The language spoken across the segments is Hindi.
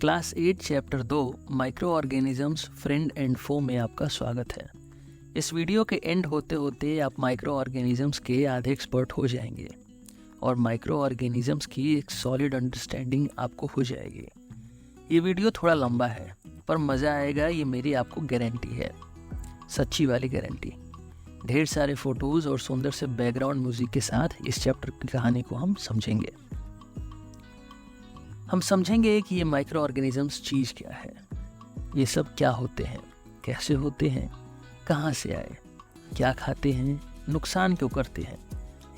Class 8 chapter 2 microorganisms friend and foe में आपका स्वागत है। इस वीडियो के एंड होते होते आप माइक्रो ऑर्गेनिजम्स के आधे एक्सपर्ट हो जाएंगे और माइक्रो ऑर्गेनिजम्स की एक सॉलिड अंडरस्टैंडिंग आपको हो जाएगी। ये वीडियो थोड़ा लंबा है पर मज़ा आएगा, ये मेरी आपको गारंटी है, सच्ची वाली गारंटी। ढेर सारे फ़ोटोज़ और सुंदर से बैकग्राउंड म्यूज़िक के साथ इस चैप्टर की कहानी को हम समझेंगे कि ये माइक्रो ऑर्गेनिजम्स चीज़ क्या है, ये सब क्या होते हैं, कैसे होते हैं, कहाँ से आए, क्या खाते हैं, नुकसान क्यों करते हैं,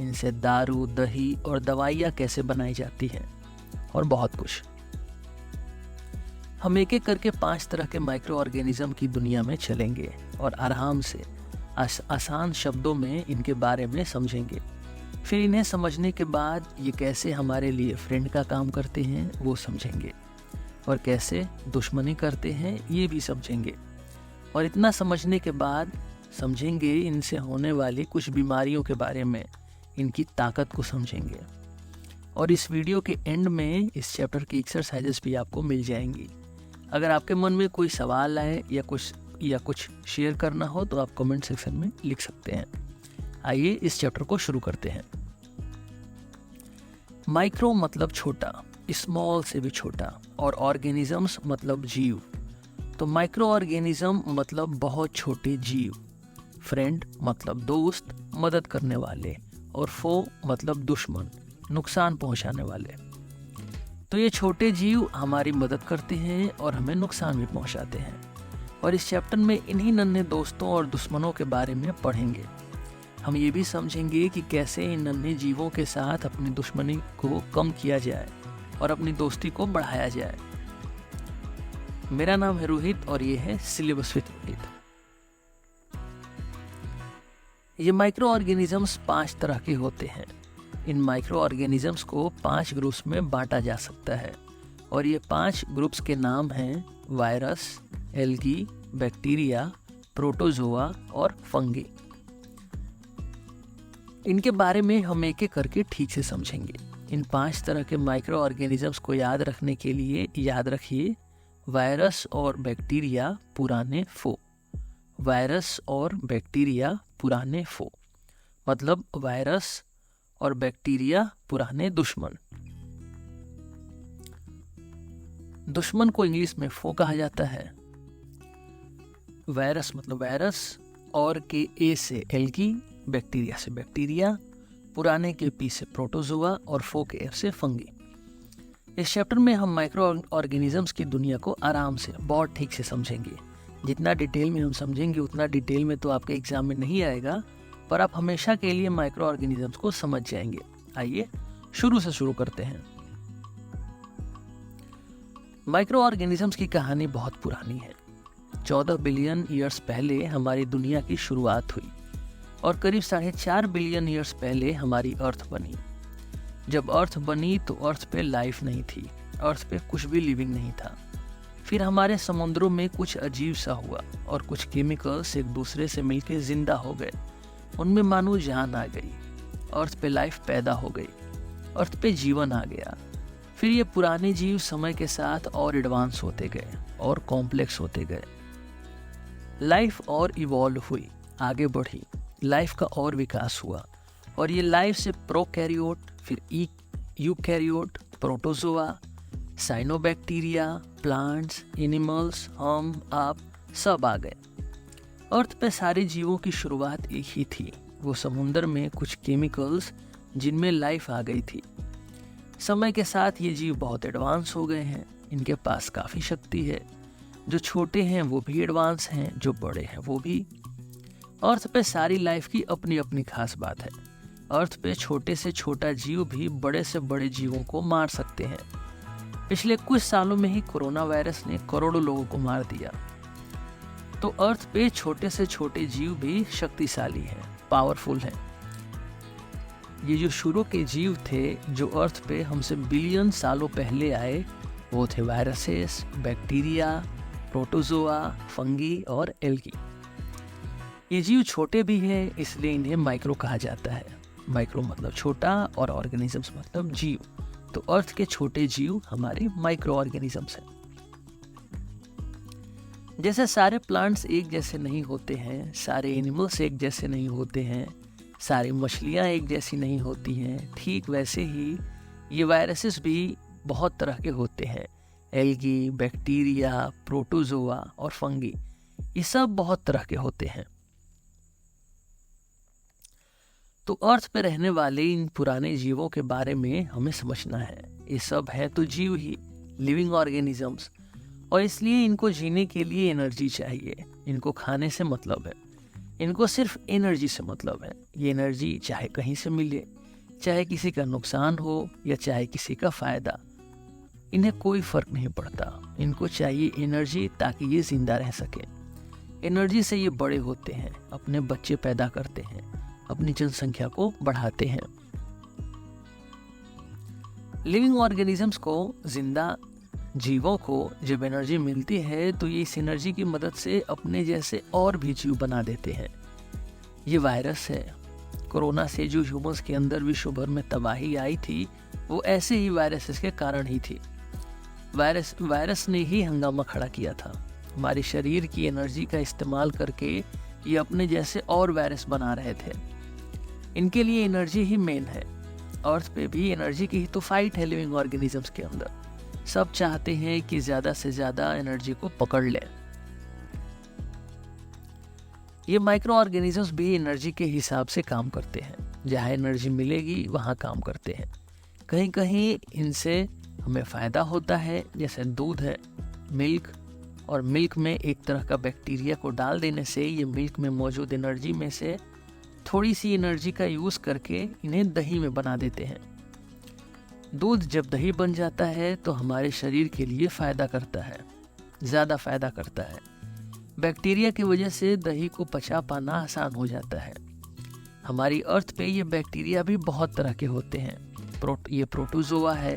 इनसे दारू, दही और दवाइयाँ कैसे बनाई जाती हैं और बहुत कुछ। हम एक एक करके 5 तरह के माइक्रो ऑर्गेनिज्म की दुनिया में चलेंगे और आराम से आसान शब्दों में इनके बारे में समझेंगे। फिर इन्हें समझने के बाद ये कैसे हमारे लिए फ्रेंड का काम करते हैं वो समझेंगे और कैसे दुश्मनी करते हैं ये भी समझेंगे। और इतना समझने के बाद समझेंगे इनसे होने वाली कुछ बीमारियों के बारे में, इनकी ताकत को समझेंगे। और इस वीडियो के एंड में इस चैप्टर की एक्सरसाइजेस भी आपको मिल जाएंगी। अगर आपके मन में कोई सवाल आए या कुछ शेयर करना हो तो आप कमेंट सेक्शन में लिख सकते हैं। आइए इस चैप्टर को शुरू करते हैं। माइक्रो मतलब छोटा, स्मॉल से भी छोटा, और ऑर्गेनिजम्स मतलब जीव। तो माइक्रो ऑर्गेनिज्म मतलब बहुत छोटे जीव, फ्रेंड मतलब दोस्त, मदद करने वाले, और फो मतलब दुश्मन, नुकसान पहुंचाने वाले। तो ये छोटे जीव हमारी मदद करते हैं और हमें नुकसान भी पहुंचाते हैं। और इस चैप्टर में इन्हीं नन्हे दोस्तों और दुश्मनों के बारे में पढ़ेंगे। हम ये भी समझेंगे कि कैसे इन नन्हे जीवों के साथ अपनी दुश्मनी को कम किया जाए और अपनी दोस्ती को बढ़ाया जाए। मेरा नाम है रोहित और ये है सिलेबस विद रोहित। ये माइक्रो ऑर्गेनिजम्स 5 तरह के होते हैं। इन माइक्रो ऑर्गेनिजम्स को 5 ग्रुप्स में बांटा जा सकता है और ये 5 ग्रुप्स के नाम हैं वायरस, एल्गी, बैक्टीरिया, प्रोटोजोआ और फंगी। इनके बारे में हम एक एक करके ठीक से समझेंगे। इन 5 तरह के माइक्रो ऑर्गेनिजम्स को याद रखने के लिए याद रखिए वायरस और बैक्टीरिया पुराने फो। वायरस और बैक्टीरिया पुराने फो मतलब वायरस और बैक्टीरिया पुराने दुश्मन। दुश्मन को इंग्लिश में फो कहा जाता है। वायरस मतलब वायरस, और के ए से एल्गी, बैक्टीरिया से बैक्टीरिया, पुराने के पी से प्रोटोजोआ और फो के एफ से फंगी। इस चैप्टर में हम माइक्रो ऑर्गेनिजम्स की दुनिया को आराम से बहुत ठीक से समझेंगे। जितना डिटेल में हम समझेंगे उतना डिटेल में तो आपके एग्जाम में नहीं आएगा, पर आप हमेशा के लिए माइक्रो ऑर्गेनिजम्स को समझ जाएंगे। आइए शुरू से शुरू करते हैं। माइक्रो ऑर्गेनिजम्स की कहानी बहुत पुरानी है। 14 बिलियन ईयर्स पहले हमारी दुनिया की शुरुआत हुई और करीब 4.5 बिलियन ईयर्स पहले हमारी अर्थ बनी। जब अर्थ बनी तो अर्थ पे लाइफ नहीं थी, अर्थ पे कुछ भी लिविंग नहीं था। फिर हमारे समुद्रों में कुछ अजीब सा हुआ और कुछ केमिकल्स एक दूसरे से मिलकर जिंदा हो गए। उनमें मानो जान आ गई, अर्थ पे लाइफ पैदा हो गई, अर्थ पे जीवन आ गया। फिर ये पुराने जीव समय के साथ और एडवांस होते गए और कॉम्प्लेक्स होते गए। लाइफ और इवॉल्व हुई, आगे बढ़ी, लाइफ का और विकास हुआ और ये लाइफ से प्रोकैरियोट, फिर eukaryote, protozoa, cyanobacteria, plants, animals, हम, आप सब आ गए। अर्थ पे सारे जीवों की शुरुआत एक ही थी, वो समुद्र में कुछ केमिकल्स जिनमें लाइफ आ गई थी। समय के साथ ये जीव बहुत एडवांस हो गए हैं, इनके पास काफ़ी शक्ति है। जो छोटे हैं वो भी एडवांस हैं, जो बड़े हैं वो भी। अर्थ पे सारी लाइफ की अपनी अपनी खास बात है। अर्थ पे छोटे से छोटा जीव भी बड़े से बड़े जीवों को मार सकते हैं। पिछले कुछ सालों में ही कोरोना वायरस ने करोड़ों लोगों को मार दिया। तो अर्थ पे छोटे से छोटे जीव भी शक्तिशाली हैं, पावरफुल हैं। ये जो शुरू के जीव थे जो अर्थ पे हमसे बिलियन सालों पहले आए, वो थे वायरसेस, बैक्टीरिया, प्रोटोजोआ, फंगी और एल्गी। ये जीव छोटे भी हैं, इसलिए इन्हें माइक्रो कहा जाता है। माइक्रो मतलब छोटा और ऑर्गेनिजम्स मतलब जीव। तो अर्थ के छोटे जीव हमारे माइक्रो ऑर्गेनिजम्स हैं। जैसे सारे प्लांट्स एक जैसे नहीं होते हैं, सारे एनिमल्स एक जैसे नहीं होते हैं, सारी मछलियाँ एक जैसी नहीं होती हैं, ठीक वैसे ही ये वायरसेस भी बहुत तरह के होते हैं। एल्गी, बैक्टीरिया, प्रोटोजोआ और फंगी, ये सब बहुत तरह के होते हैं। तो अर्थ पे रहने वाले इन पुराने जीवों के बारे में हमें समझना है। ये सब है तो जीव ही, लिविंग ऑर्गेनिजम्स, और इसलिए इनको जीने के लिए एनर्जी चाहिए। इनको खाने से मतलब है, इनको सिर्फ एनर्जी से मतलब है। ये एनर्जी चाहे कहीं से मिले, चाहे किसी का नुकसान हो या चाहे किसी का फायदा, इन्हें कोई फर्क नहीं पड़ता। इनको चाहिए एनर्जी ताकि ये जिंदा रह सके। एनर्जी से ये बड़े होते हैं, अपने बच्चे पैदा करते हैं, अपनी जनसंख्या को बढ़ाते हैं। लिविंग ऑर्गेनिजम्स को, जिंदा जीवों को जब एनर्जी मिलती है तो ये इस एनर्जी की मदद से अपने जैसे और भी जीव बना देते हैं। ये वायरस है, कोरोना से जो ह्यूमंस के अंदर विश्व भर में तबाही आई थी, वो ऐसे ही वायरसेस के कारण ही थी। वायरस ने ही हंगामा खड़ा किया था। हमारे शरीर की एनर्जी का इस्तेमाल करके ये अपने जैसे और वायरस बना रहे थे। इनके लिए एनर्जी ही मेन है। अर्थ पे भी एनर्जी की ही तो फाइट है लिविंग ऑर्गेनिजम्स के अंदर। सब चाहते हैं कि ज्यादा से ज्यादा एनर्जी को पकड़ लें। ये माइक्रो ऑर्गेनिजम्स भी एनर्जी के हिसाब से काम करते हैं। जहाँ एनर्जी मिलेगी वहाँ काम करते हैं। कहीं कहीं इनसे हमें फ़ायदा होता है, जैसे दूध है, मिल्क, और मिल्क में एक तरह का बैक्टीरिया को डाल देने से ये मिल्क में मौजूद एनर्जी में से थोड़ी सी एनर्जी का यूज़ करके इन्हें दही में बना देते हैं। दूध जब दही बन जाता है तो हमारे शरीर के लिए फ़ायदा करता है, ज़्यादा फ़ायदा करता है। बैक्टीरिया की वजह से दही को पचा पाना आसान हो जाता है। हमारी अर्थ पे ये बैक्टीरिया भी बहुत तरह के होते हैं। ये प्रोटोजोआ है,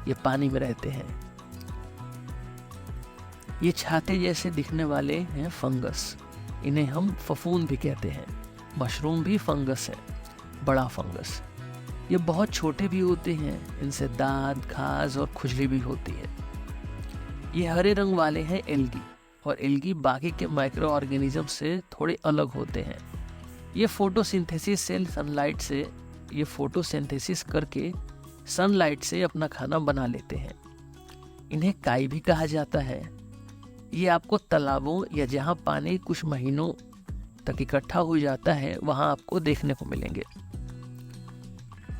ये पानी में रहते हैं। ये छाते जैसे दिखने वाले हैं फंगस, इन्हें हम फफूंद भी कहते हैं। मशरूम भी फंगस है, बड़ा फंगस। ये बहुत छोटे भी होते हैं, इनसे दांत, खाज और खुजली भी होती है। ये हरे रंग वाले हैं एल्गी, और एल्गी बाकी के माइक्रो ऑर्गेनिज्म से थोड़े अलग होते हैं। ये फोटोसिंथेसिस से ये फोटोसिंथेसिस करके सनलाइट से अपना खाना बना लेते हैं। इन्हें काई भी कहा जाता है। ये आपको तालाबों या जहाँ पानी कुछ महीनों तक इकट्ठा हो जाता है वहाँ आपको देखने को मिलेंगे।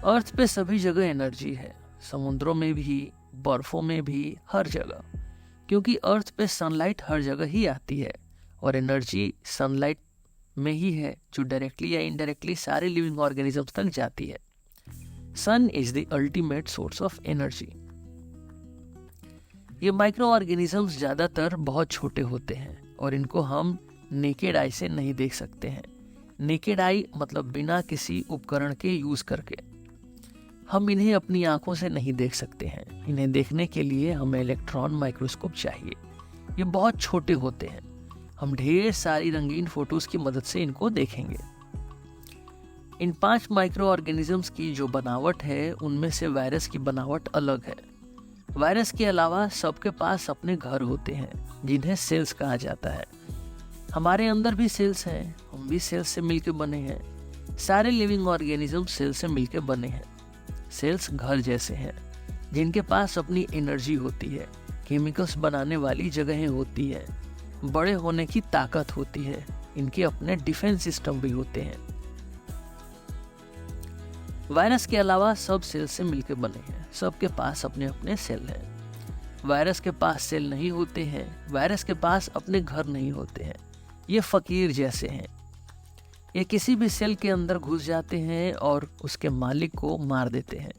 अर्थ पे सभी जगह एनर्जी है, समुद्रों में भी, बर्फों में भी, हर जगह, क्योंकि अर्थ पे सनलाइट हर जगह ही आती है और एनर्जी सनलाइट में ही है जो डायरेक्टली या इनडायरेक्टली सारे लिविंग ऑर्गेनिजम्स तक जाती है। Sun is the ultimate source of energy. ये माइक्रो ऑर्गेनिजम्स ज़्यादातर बहुत छोटे होते हैं और इनको हम नेकेड आई से नहीं देख सकते हैं। नेकेड आई मतलब बिना किसी उपकरण के यूज़ करके। हम इन्हें अपनी आंखों से नहीं देख सकते हैं। इन्हें देखने के लिए हमें इलेक्ट्रॉन माइक्रोस्कोप चाहिए। ये बहुत छोटे होते हैं। हम ढेर सारी रंगीन फोटोज़ की मदद से इनको देखेंगे। इन 5 माइक्रो ऑर्गेनिजम्स की जो बनावट है उनमें से वायरस की बनावट अलग है। वायरस के अलावा सबके पास अपने घर होते हैं जिन्हें सेल्स कहा जाता है। हमारे अंदर भी सेल्स हैं, हम भी सेल्स से मिलकर बने हैं। सारे लिविंग ऑर्गेनिज्म सेल से मिलकर बने हैं। सेल्स घर जैसे हैं जिनके पास अपनी एनर्जी होती है, केमिकल्स बनाने वाली जगहें होती है, बड़े होने की ताकत होती है। इनके अपने डिफेंस सिस्टम भी होते हैं। वायरस के अलावा सब सेल से मिलकर बने हैं। सबके पास अपने अपने सेल हैं। वायरस के पास सेल नहीं होते हैं। वायरस के पास अपने घर नहीं होते हैं। ये फकीर जैसे हैं। ये किसी भी सेल के अंदर घुस जाते हैं और उसके मालिक को मार देते हैं,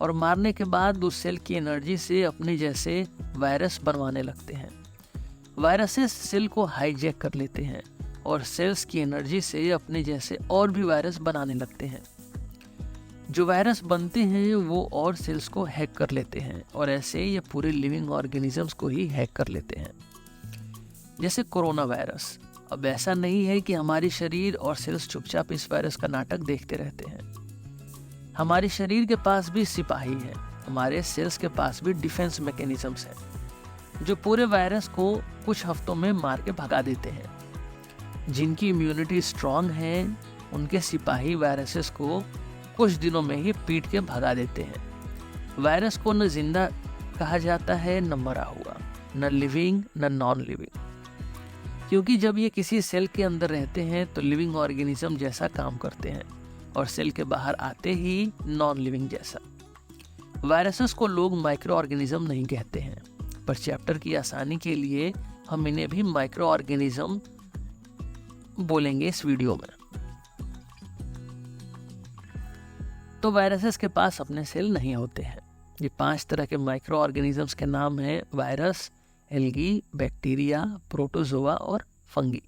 और मारने के बाद उस सेल की एनर्जी से अपने जैसे वायरस बनवाने लगते हैं। वायरसेस सेल को हाईजैक कर लेते हैं और सेल्स की एनर्जी से अपने जैसे और भी वायरस बनाने लगते हैं। जो वायरस बनते हैं वो और सेल्स को हैक कर लेते हैं, और ऐसे ये पूरे लिविंग ऑर्गेनिजम्स को ही हैक कर लेते हैं। जैसे कोरोना वायरस। अब ऐसा नहीं है कि हमारे शरीर और सेल्स चुपचाप इस वायरस का नाटक देखते रहते हैं। हमारे शरीर के पास भी सिपाही है, हमारे सेल्स के पास भी डिफेंस मैकेनिज्म्स हैं। जो पूरे वायरस को कुछ हफ्तों में मार के भगा देते हैं। जिनकी इम्यूनिटी स्ट्रांग है उनके सिपाही वायरसेस को कुछ दिनों में ही पीट के भगा देते हैं। वायरस को न जिंदा कहा जाता है न मरा हुआ, न लिविंग न नॉन लिविंग, क्योंकि जब ये किसी सेल के अंदर रहते हैं तो लिविंग ऑर्गेनिज्म जैसा काम करते हैं और सेल के बाहर आते ही नॉन लिविंग जैसा। वायरसेस को लोग माइक्रो ऑर्गेनिज्म नहीं कहते हैं, पर चैप्टर की आसानी के लिए हम इन्हें भी माइक्रो ऑर्गेनिज्म बोलेंगे इस वीडियो में। तो वायरसेस के पास अपने सेल नहीं होते हैं। ये 5 तरह के माइक्रो ऑर्गेनिजम्स के नाम हैं वायरस, एल्गी, बैक्टीरिया, प्रोटोजोआ और फंगी।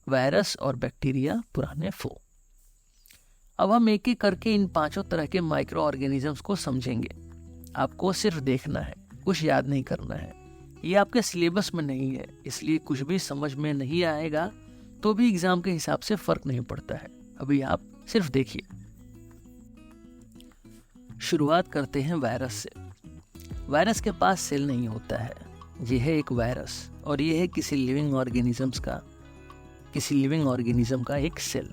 वायरस और बैक्टीरिया पुराने फो। अब हम एक एक करके इन 5 तरह के माइक्रो ऑर्गेनिजम्स को समझेंगे। आपको सिर्फ देखना है, कुछ याद नहीं करना है। ये आपके सिलेबस में नहीं है, इसलिए कुछ भी समझ में नहीं आएगा तो भी एग्जाम के हिसाब से फर्क नहीं पड़ता है। अभी आप सिर्फ देखिए। शुरुआत करते हैं वायरस से। वायरस के पास सेल नहीं होता है। यह है एक वायरस और यह है किसी लिविंग ऑर्गेनिज्म का एक सेल,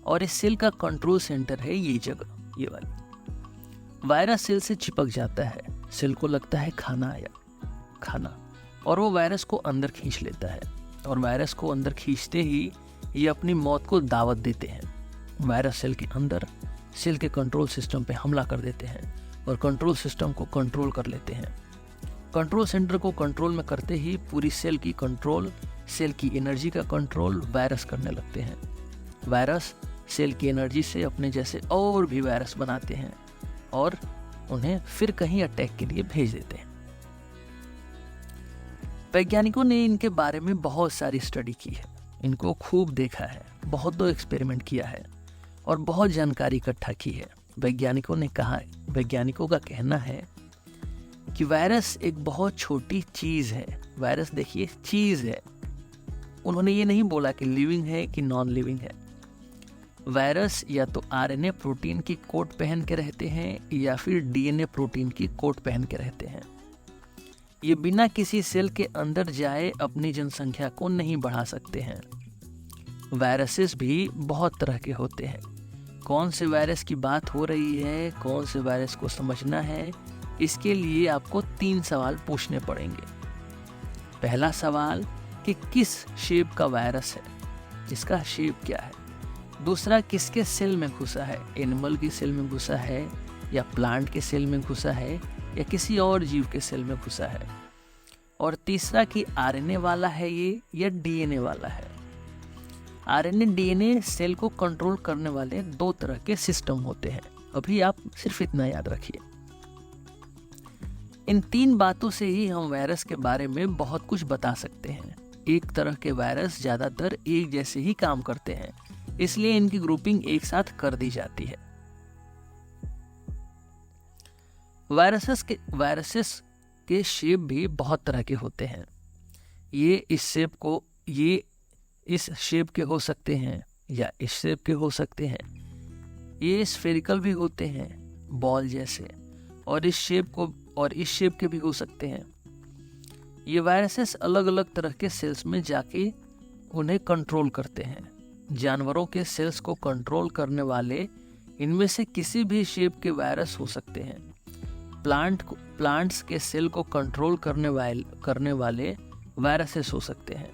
और इस सेल का कंट्रोल सेंटर है ये जगह, ये वाली। वायरस सेल से चिपक जाता है, सेल को लगता है खाना, और वो वायरस को अंदर खींच लेता है, और वायरस को अंदर खींचते ही ये अपनी मौत को दावत देते हैं। वायरस सेल के अंदर सेल के कंट्रोल सिस्टम पे हमला कर देते हैं और कंट्रोल सिस्टम को कंट्रोल कर लेते हैं। कंट्रोल सेंटर को कंट्रोल में करते ही पूरी सेल की कंट्रोल, सेल की एनर्जी का कंट्रोल वायरस करने लगते हैं। वायरस सेल की एनर्जी से अपने जैसे और भी वायरस बनाते हैं और उन्हें फिर कहीं अटैक के लिए भेज देते हैं। वैज्ञानिकों ने इनके बारे में बहुत सारी स्टडी की है, इनको खूब देखा है, बहुत एक्सपेरिमेंट किया है और बहुत जानकारी इकट्ठा की है। वैज्ञानिकों का कहना है कि वायरस एक बहुत छोटी चीज है। वायरस देखिए चीज है, उन्होंने ये नहीं बोला कि लिविंग है कि नॉन लिविंग है। वायरस या तो आरएनए प्रोटीन की कोट पहन के रहते हैं या फिर डीएनए प्रोटीन की कोट पहन के रहते हैं। ये बिना किसी सेल के अंदर जाए अपनी जनसंख्या को नहीं बढ़ा सकते हैं। वायरसेस भी बहुत तरह के होते हैं। कौन से वायरस की बात हो रही है, कौन से वायरस को समझना है, इसके लिए आपको 3 सवाल पूछने पड़ेंगे। पहला सवाल कि किस शेप का वायरस है, इसका शेप क्या है। दूसरा, किसके सेल में घुसा है, एनिमल की सेल में घुसा है या प्लांट के सेल में घुसा है या किसी और जीव के सेल में घुसा है। और तीसरा कि आरएनए वाला है ये या डीएनए वाला है। आरएनए डीएनए सेल को कंट्रोल करने वाले 2 तरह के सिस्टम होते हैं। अभी आप सिर्फ इतना याद रखिए। इन 3 बातों से ही हम वायरस के बारे में बहुत कुछ बता सकते हैं। एक तरह के वायरस ज्यादातर एक जैसे ही काम करते हैं, इसलिए इनकी ग्रुपिंग एक साथ कर दी जाती है। वायरसेस के शेप भी बहुत तरह के होते हैं। ये इस शेप के हो सकते हैं या इस शेप के हो सकते हैं। ये स्फेरिकल भी होते हैं, बॉल जैसे, और इस शेप के भी हो सकते हैं। ये वायरसेस अलग अलग तरह के सेल्स में जाके उन्हें कंट्रोल करते हैं। जानवरों के सेल्स को कंट्रोल करने वाले इनमें से किसी भी शेप के वायरस हो सकते हैं। प्लांट्स के सेल को कंट्रोल करने वाले वायरसेस हो सकते हैं।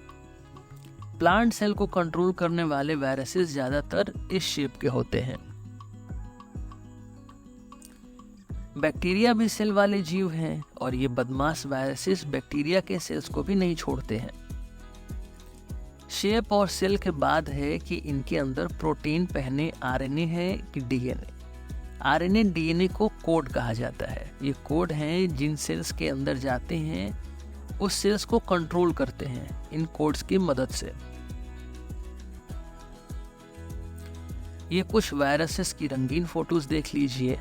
प्लांट सेल को कंट्रोल करने वाले वायरसेस ज्यादातर इस शेप के होते हैं। बैक्टीरिया भी सेल वाले जीव हैं और ये बदमाश वायरसेस बैक्टीरिया के सेल्स को भी नहीं छोड़ते हैं। शेप और सेल के बाद है कि इनके अंदर प्रोटीन पहने आरएनए है कि डीएनए। आरएनए डीएनए को कोड कहा जाता है। ये कोड हैं जिन सेल्स के अंदर जाते हैं उस सेल्स को कंट्रोल करते हैं इन कोड्स की मदद से। ये कुछ वायरसेस की रंगीन फोटोज देख लीजिए।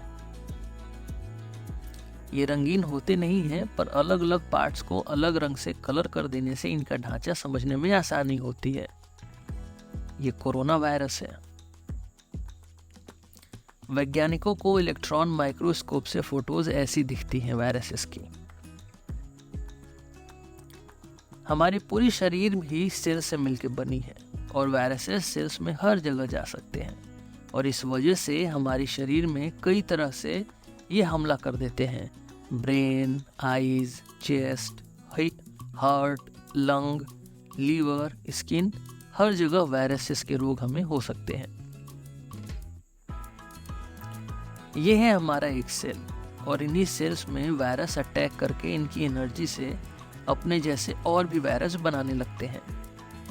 ये रंगीन होते नहीं हैं, पर अलग अलग पार्ट्स को अलग रंग से कलर कर देने से इनका ढांचा समझने में आसानी होती है। ये कोरोना वायरस है। वैज्ञानिकों को इलेक्ट्रॉन माइक्रोस्कोप से फोटोज ऐसी दिखती हैं वायरसेस की। हमारी पूरी शरीर भी सेल से मिलकर बनी है और वायरसेस सेल्स में हर जगह जा सकते हैं और इस वजह से हमारी शरीर में कई तरह से ये हमला कर देते हैं। Brain, eyes, chest, heart, lung, liver, skin, हर जगह वायरसेस के रोग हमें हो सकते हैं। ये है हमारा एक सेल और इन्हीं सेल्स में वायरस अटैक करके इनकी एनर्जी से अपने जैसे और भी वायरस बनाने लगते हैं।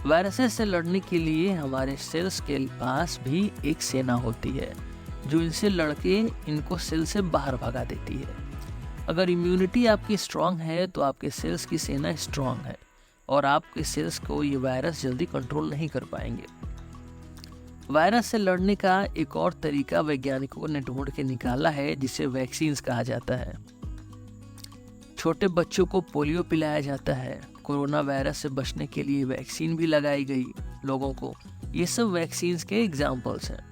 वायरसेस से लड़ने के लिए हमारे सेल्स के पास भी एक सेना होती है जो इनसे लड़के इनको सेल से बाहर भगा देती है। अगर इम्यूनिटी आपकी स्ट्रांग है तो आपके सेल्स की सेना स्ट्रांग है और आपके सेल्स को ये वायरस जल्दी कंट्रोल नहीं कर पाएंगे। वायरस से लड़ने का एक और तरीका वैज्ञानिकों ने ढूंढ के निकाला है जिसे वैक्सीन्स कहा जाता है। छोटे बच्चों को पोलियो पिलाया जाता है, कोरोना वायरस से बचने के लिए वैक्सीन भी लगाई गई लोगों को। ये सब वैक्सीन्स के एग्जाम्पल्स हैं।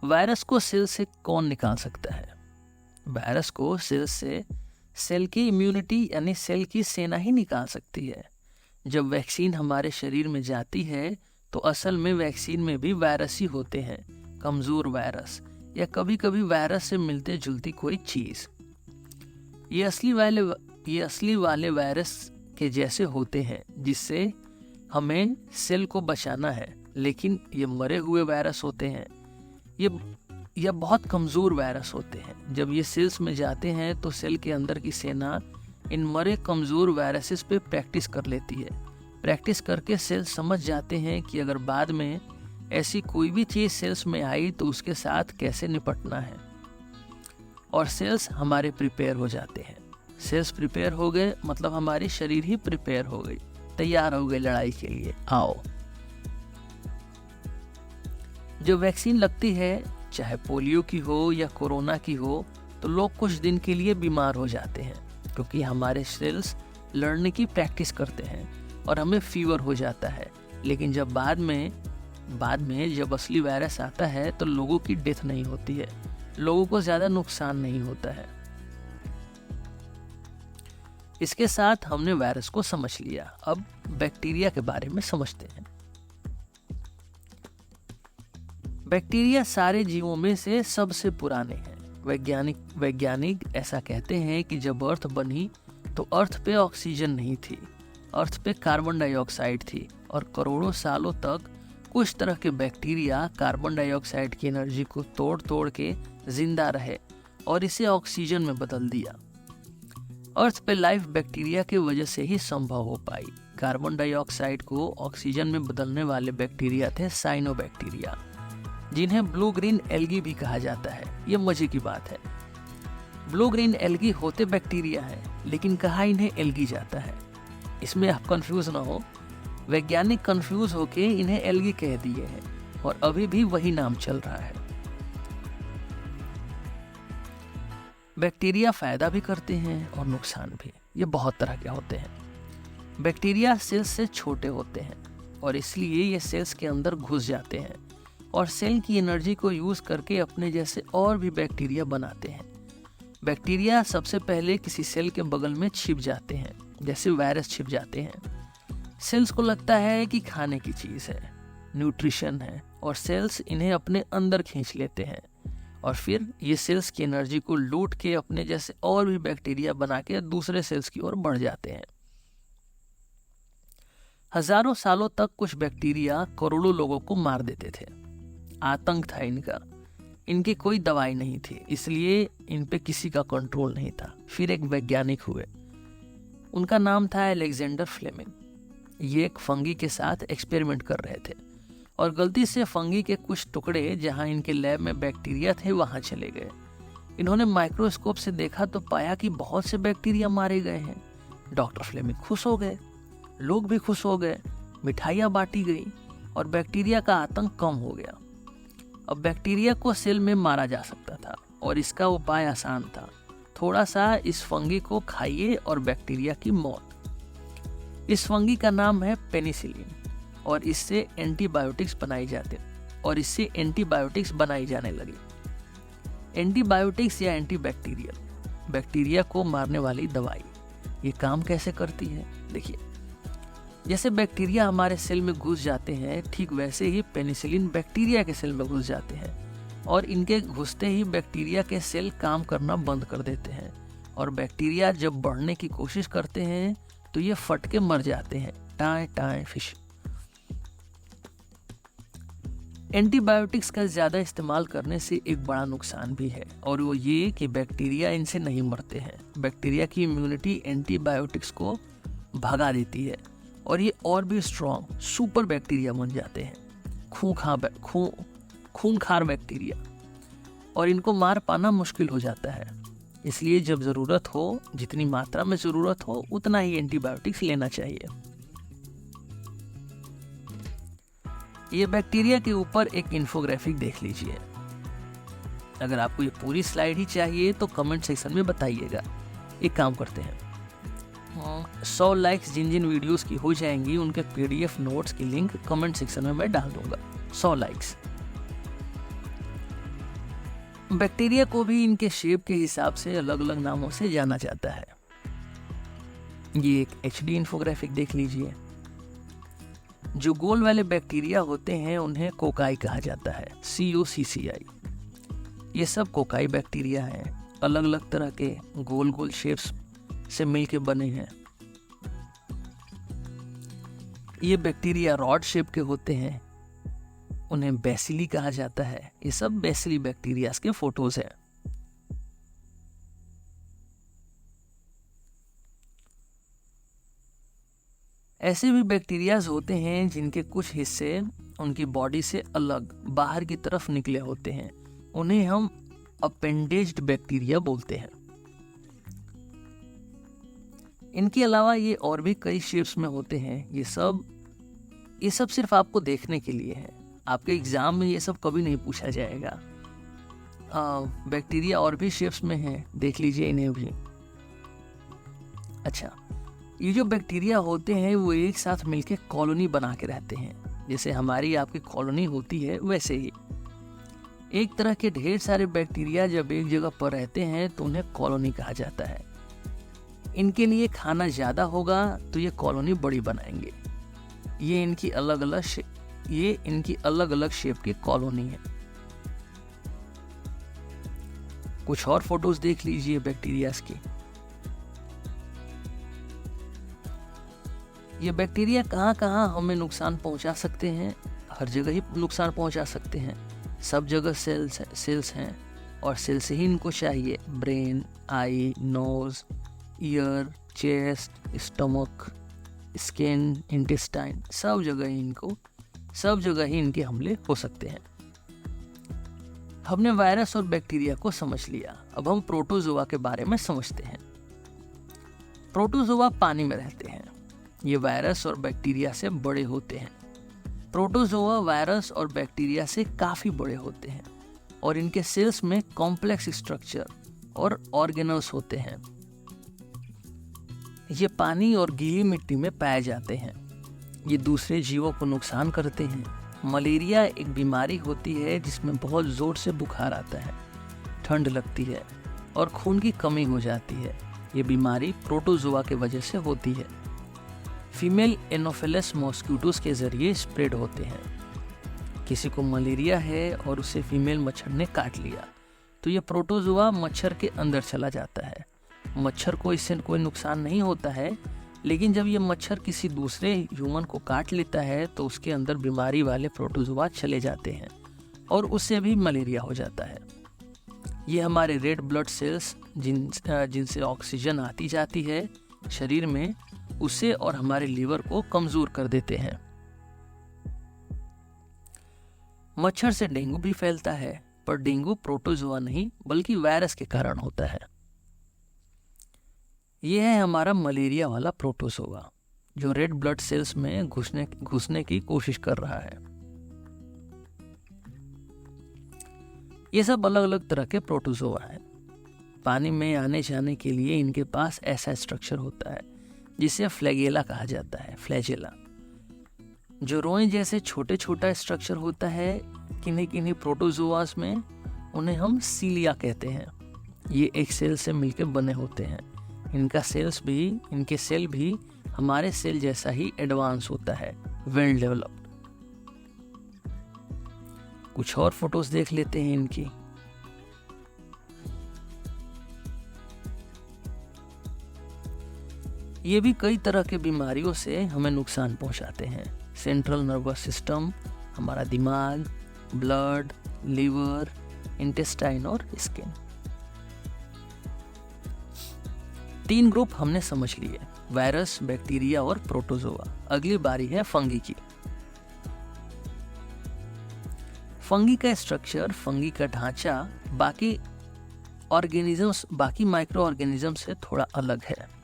वायरस को सेल से कौन निकाल सकता है? वायरस को सेल से सेल की इम्यूनिटी यानी सेल की सेना ही निकाल सकती है। जब वैक्सीन हमारे शरीर में जाती है तो असल में वैक्सीन में भी वायरस ही होते हैं, कमजोर वायरस या कभी कभी वायरस से मिलते जुलती कोई चीज। ये असली वाले वायरस के जैसे होते हैं जिससे हमें सेल को बचाना है, लेकिन ये मरे हुए वायरस होते हैं। ये बहुत कमज़ोर वायरस होते हैं। जब ये सेल्स में जाते हैं तो सेल के अंदर की सेना इन मरे कमज़ोर वायरसेस पे प्रैक्टिस कर लेती है। प्रैक्टिस करके सेल्स समझ जाते हैं कि अगर बाद में ऐसी कोई भी चीज़ सेल्स में आई तो उसके साथ कैसे निपटना है, और सेल्स हमारे प्रिपेयर हो जाते हैं। सेल्स प्रिपेयर हो गए मतलब हमारी शरीर ही प्रिपेयर हो गई, तैयार हो गई लड़ाई के लिए। आओ, जो वैक्सीन लगती है, चाहे पोलियो की हो या कोरोना की हो, तो लोग कुछ दिन के लिए बीमार हो जाते हैं क्योंकि हमारे सेल्स लड़ने की प्रैक्टिस करते हैं और हमें फीवर हो जाता है। लेकिन जब बाद में जब असली वायरस आता है तो लोगों की डेथ नहीं होती है, लोगों को ज़्यादा नुकसान नहीं होता है। इसके साथ हमने वायरस को समझ लिया। अब बैक्टीरिया के बारे में समझते हैं। बैक्टीरिया सारे जीवों में से सबसे पुराने हैं। वैज्ञानिक ऐसा कहते हैं कि जब अर्थ बनी तो अर्थ पे ऑक्सीजन नहीं थी, अर्थ पे कार्बन डाइऑक्साइड थी, और करोड़ों सालों तक कुछ तरह के बैक्टीरिया कार्बन डाइऑक्साइड की एनर्जी को तोड़ तोड़ के जिंदा रहे और इसे ऑक्सीजन में बदल दिया। अर्थ पे लाइफ बैक्टीरिया की वजह से ही संभव हो पाई। कार्बन डाइऑक्साइड को ऑक्सीजन में बदलने वाले बैक्टीरिया थे साइनोबैक्टीरिया, जिन्हें ब्लू ग्रीन एल्गी भी कहा जाता है। ये मजे की बात है, ब्लू ग्रीन एल्गी होते बैक्टीरिया है लेकिन कहा इन्हें एल्गी जाता है। इसमें आप कंफ्यूज ना हो, वैज्ञानिक कंफ्यूज होके इन्हें एल्गी कह दिए हैं और अभी भी वही नाम चल रहा है। बैक्टीरिया फायदा भी करते हैं और नुकसान भी। ये बहुत तरह के होते हैं। बैक्टीरिया सेल्स से छोटे होते हैं और इसलिए ये सेल्स के अंदर घुस जाते हैं और सेल की एनर्जी को यूज करके अपने जैसे और भी बैक्टीरिया बनाते हैं। बैक्टीरिया सबसे पहले किसी सेल के बगल में छिप जाते हैं, जैसे वायरस छिप जाते हैं। सेल्स को लगता है कि खाने की चीज़ है, न्यूट्रिशन है, और सेल्स इन्हें अपने अंदर खींच लेते हैं और फिर ये सेल्स की एनर्जी को लूट के अपने जैसे और भी बैक्टीरिया बना के दूसरे सेल्स की ओर बढ़ जाते हैं। हजारों सालों तक कुछ बैक्टीरिया करोड़ों लोगों को मार देते थे। आतंक था इनका, इनकी कोई दवाई नहीं थी, इसलिए इन पे किसी का कंट्रोल नहीं था। फिर एक वैज्ञानिक हुए, उनका नाम था अलेक्जेंडर फ्लेमिंग। ये एक फंगी के साथ एक्सपेरिमेंट कर रहे थे और गलती से फंगी के कुछ टुकड़े जहां इनके लैब में बैक्टीरिया थे वहां चले गए। इन्होंने माइक्रोस्कोप से देखा तो पाया कि बहुत से बैक्टीरिया मारे गए हैं। डॉक्टर फ्लेमिंग खुश हो गए, लोग भी खुश हो गए, मिठाइयाँ बांटी गई और बैक्टीरिया का आतंक कम हो गया। अब बैक्टीरिया को सेल में मारा जा सकता था और इसका उपाय आसान था, थोड़ा सा इस फंगी को खाइए और बैक्टीरिया की मौत। इस फंगी का नाम है पेनिसिलिन और इससे एंटीबायोटिक्स बनाई जाने लगी। एंटीबायोटिक्स या एंटीबैक्टीरियल, बैक्टीरिया को मारने वाली दवाई। ये काम कैसे करती है? देखिए, जैसे बैक्टीरिया हमारे सेल में घुस जाते हैं, ठीक वैसे ही पेनिसिलिन बैक्टीरिया के सेल में घुस जाते हैं और इनके घुसते ही बैक्टीरिया के सेल काम करना बंद कर देते हैं और बैक्टीरिया जब बढ़ने की कोशिश करते हैं तो ये फट के मर जाते हैं। टाएं टाएं फिश। एंटीबायोटिक्स का ज़्यादा इस्तेमाल करने से एक बड़ा नुकसान भी है और वो ये कि बैक्टीरिया इनसे नहीं मरते हैं। बैक्टीरिया की इम्यूनिटी एंटीबायोटिक्स को भगा देती है और ये और भी स्ट्रॉन्ग सुपर बैक्टीरिया बन जाते हैं, खूंखार बैक्टीरिया, और इनको मार पाना मुश्किल हो जाता है। इसलिए जब ज़रूरत हो, जितनी मात्रा में ज़रूरत हो, उतना ही एंटीबायोटिक्स लेना चाहिए। ये बैक्टीरिया के ऊपर एक इन्फोग्राफिक देख लीजिए। अगर आपको ये पूरी स्लाइड ही चाहिए तो कमेंट सेक्शन में बताइएगा। एक काम करते हैं, 100 लाइक्स जिन जिन वीडियोस की हो जाएंगी उनके PDF नोट्स की लिंक कमेंट सेक्शन में मैं डाल दूंगा। 100 लाइक्स। बैक्टीरिया को भी इनके शेप के हिसाब से अलग अलग नामों से जाना जाता है। ये एक HD इन्फोग्राफिक देख लीजिए। जो गोल वाले बैक्टीरिया होते हैं उन्हें कोकाई कहा जाता है, COCCI। ये सब कोकाई बैक्टीरिया हैं, अलग अलग तरह के गोल गोल शेप्स से मिलके बने हैं। ये बैक्टीरिया रॉड शेप के होते हैं, उन्हें बेसिली कहा जाता है। ये सब बेसिली बैक्टीरियाज के फोटोज हैं। ऐसे भी बैक्टीरियाज होते हैं जिनके कुछ हिस्से उनकी बॉडी से अलग बाहर की तरफ निकले होते हैं, उन्हें हम अपेंडेज्ड बैक्टीरिया बोलते हैं। इनके अलावा ये और भी कई शेप्स में होते हैं। ये सब सिर्फ आपको देखने के लिए है, आपके एग्जाम में ये सब कभी नहीं पूछा जाएगा। बैक्टीरिया और भी शेप्स में हैं, देख लीजिए इन्हें भी। अच्छा, ये जो बैक्टीरिया होते हैं वो एक साथ मिलके कॉलोनी बना के रहते हैं, जैसे हमारी आपकी कॉलोनी होती है वैसे ही। एक तरह के ढेर सारे बैक्टीरिया जब एक जगह पर रहते हैं तो उन्हें कॉलोनी कहा जाता है। इनके लिए खाना ज़्यादा होगा तो ये कॉलोनी बड़ी बनाएंगे। ये इनकी अलग अलग शेप की कॉलोनी है। कुछ और फोटोज देख लीजिए बैक्टीरियाज की। ये बैक्टीरिया कहाँ कहाँ हमें नुकसान पहुंचा सकते हैं? हर जगह ही नुकसान पहुंचा सकते हैं। सब जगह सेल्स हैं और सेल से ही इनको चाहिए। Brain, eye, nose, ear, chest, stomach, skin, intestine, सब जगह ही इनके हमले हो सकते हैं। हमने वायरस और बैक्टीरिया को समझ लिया, अब हम प्रोटोजोआ के बारे में समझते हैं। प्रोटोजोआ पानी में रहते हैं। ये वायरस और बैक्टीरिया से बड़े होते हैं। प्रोटोजोआ वायरस और बैक्टीरिया से काफ़ी बड़े होते हैं और इनके सेल्स में कॉम्प्लेक्स स्ट्रक्चर और ऑर्गेनल्स होते हैं। ये पानी और गीली मिट्टी में पाए जाते हैं। ये दूसरे जीवों को नुकसान करते हैं। मलेरिया एक बीमारी होती है जिसमें बहुत ज़ोर से बुखार आता है, ठंड लगती है और खून की कमी हो जाती है। ये बीमारी प्रोटोजोआ के वजह से होती है। फीमेल एनोफिलस मॉस्किटोज के जरिए स्प्रेड होते हैं। किसी को मलेरिया है और उसे फीमेल मच्छर ने काट लिया तो ये प्रोटोजोआ मच्छर के अंदर चला जाता है। मच्छर को इससे कोई नुकसान नहीं होता है, लेकिन जब ये मच्छर किसी दूसरे ह्यूमन को काट लेता है तो उसके अंदर बीमारी वाले प्रोटोजोआ चले जाते हैं और उससे भी मलेरिया हो जाता है। ये हमारे रेड ब्लड सेल्स जिनसे ऑक्सीजन आती जाती है शरीर में, उसे और हमारे लीवर को कमजोर कर देते हैं। मच्छर से डेंगू भी फैलता है, पर डेंगू प्रोटोजोआ नहीं बल्कि वायरस के कारण होता है। यह है हमारा मलेरिया वाला प्रोटोजोआ जो रेड ब्लड सेल्स में घुसने की कोशिश कर रहा है। ये सब अलग अलग तरह के प्रोटोजोआ हैं। पानी में आने जाने के लिए इनके पास ऐसा स्ट्रक्चर होता है जिसे फ्लैगेला कहा जाता है। फ्लैजेला जो रोए जैसे छोटे छोटा स्ट्रक्चर होता है किन्हीं किन्हीं प्रोटोजोआस में, उन्हें हम सीलिया कहते हैं। ये एक सेल से मिलकर बने होते हैं। इनके सेल भी हमारे सेल जैसा ही एडवांस होता है, वेल डेवलप्ड। कुछ और फोटोज देख लेते हैं इनकी। ये भी कई तरह के बीमारियों से हमें नुकसान पहुंचाते हैं। सेंट्रल नर्वस सिस्टम, हमारा दिमाग, ब्लड, लिवर, इंटेस्टाइन और स्किन। 3 ग्रुप हमने समझ लिए, वायरस, बैक्टीरिया और प्रोटोजोआ। अगली बारी है फंगी की। फंगी का स्ट्रक्चर, फंगी का ढांचा बाकी माइक्रो ऑर्गेनिज्म से थोड़ा अलग है।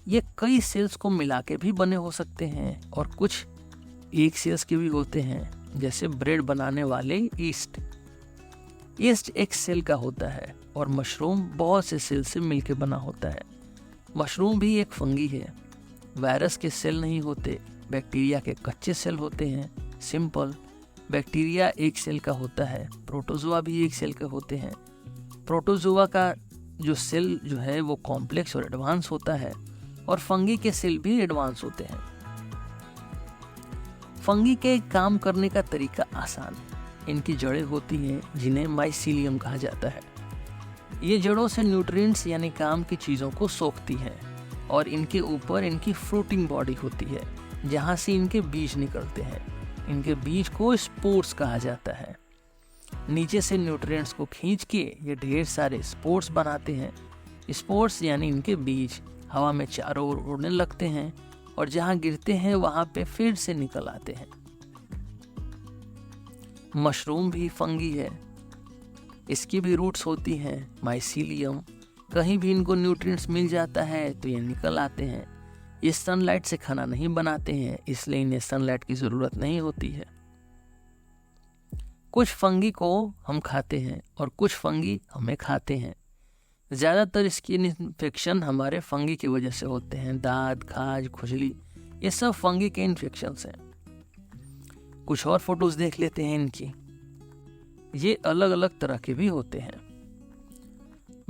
ये कई सेल्स को मिला के भी बने हो सकते हैं और कुछ एक सेल्स के भी होते हैं, जैसे ब्रेड बनाने वाले ईस्ट एक सेल का होता है और मशरूम बहुत से सेल से मिलकर बना होता है। मशरूम भी एक फंगी है। वायरस के सेल नहीं होते, बैक्टीरिया के कच्चे सेल होते हैं, सिंपल। बैक्टीरिया एक सेल का होता है, प्रोटोजोआ भी एक सेल के होते हैं। प्रोटोजोआ का जो सेल जो है वो कॉम्प्लेक्स और एडवांस होता है और फंगी के सेल भी एडवांस होते हैं। फंगी के काम करने का तरीका आसान। इनकी जड़ें होती हैं जिन्हें माइसीलियम कहा जाता है। ये जड़ों से न्यूट्रिएंट्स यानी काम की चीज़ों को सोखती हैं और इनके ऊपर इनकी फ्रूटिंग बॉडी होती है जहाँ से इनके बीज निकलते हैं। इनके बीज को स्पोर्स कहा जाता है। नीचे से न्यूट्रिएंट्स को खींच के ये ढेर सारे स्पोर्स बनाते हैं। स्पोर्स यानी इनके बीज हवा में चारों ओर उड़ने लगते हैं और जहाँ गिरते हैं वहाँ पे फिर से निकल आते हैं। मशरूम भी फंगी है। इसकी भी रूट्स होती हैं, माइसीलियम। कहीं भी इनको न्यूट्रिएंट्स मिल जाता है तो ये निकल आते हैं। ये सनलाइट से खाना नहीं बनाते हैं, इसलिए इन्हें सनलाइट की ज़रूरत नहीं होती है। कुछ फंगी को हम खाते हैं और कुछ फंगी हमें खाते हैं। ज़्यादातर स्किन इन्फेक्शन हमारे फंगी की वजह से होते हैं। दांत, खाज, खुजली, ये सब फंगी के इन्फेक्शंस हैं। कुछ और फोटोज देख लेते हैं इनकी। ये अलग अलग तरह के भी होते हैं।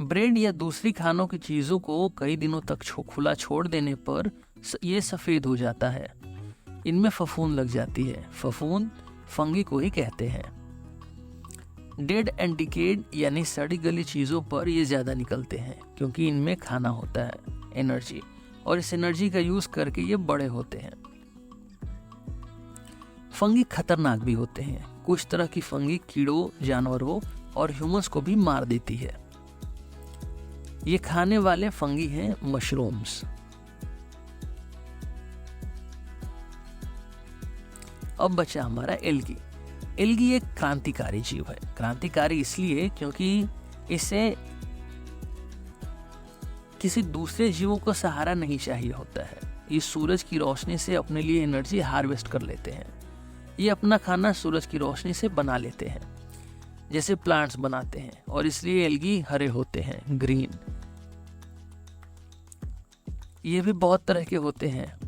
ब्रेड या दूसरी खानों की चीज़ों को कई दिनों तक खुला छोड़ देने पर ये सफ़ेद हो जाता है। इनमें फफूंद लग जाती है। फफूंद फंगी को ही कहते हैं। डेड एंड डिकेड यानी सड़ी गली चीज़ों पर ये ज़्यादा निकलते हैं क्योंकि इनमें खाना होता है, एनर्जी, और इस एनर्जी का यूज़ करके ये बड़े होते हैं। फंगी खतरनाक भी होते हैं। कुछ तरह की फंगी कीड़ों, जानवरों और ह्यूमंस को भी मार देती है। ये खाने वाले फंगी हैं मशरूम्स। अब बचा हमारा एल्गी। एल्गी एक क्रांतिकारी जीव है। क्रांतिकारी इसलिए क्योंकि इसे किसी दूसरे जीवों को सहारा नहीं चाहिए होता है। ये सूरज की रोशनी से अपने लिए एनर्जी हार्वेस्ट कर लेते हैं। ये अपना खाना सूरज की रोशनी से बना लेते हैं, जैसे प्लांट्स बनाते हैं, और इसलिए एल्गी हरे होते हैं, ग्रीन। ये भी बहुत तरह के होते हैं।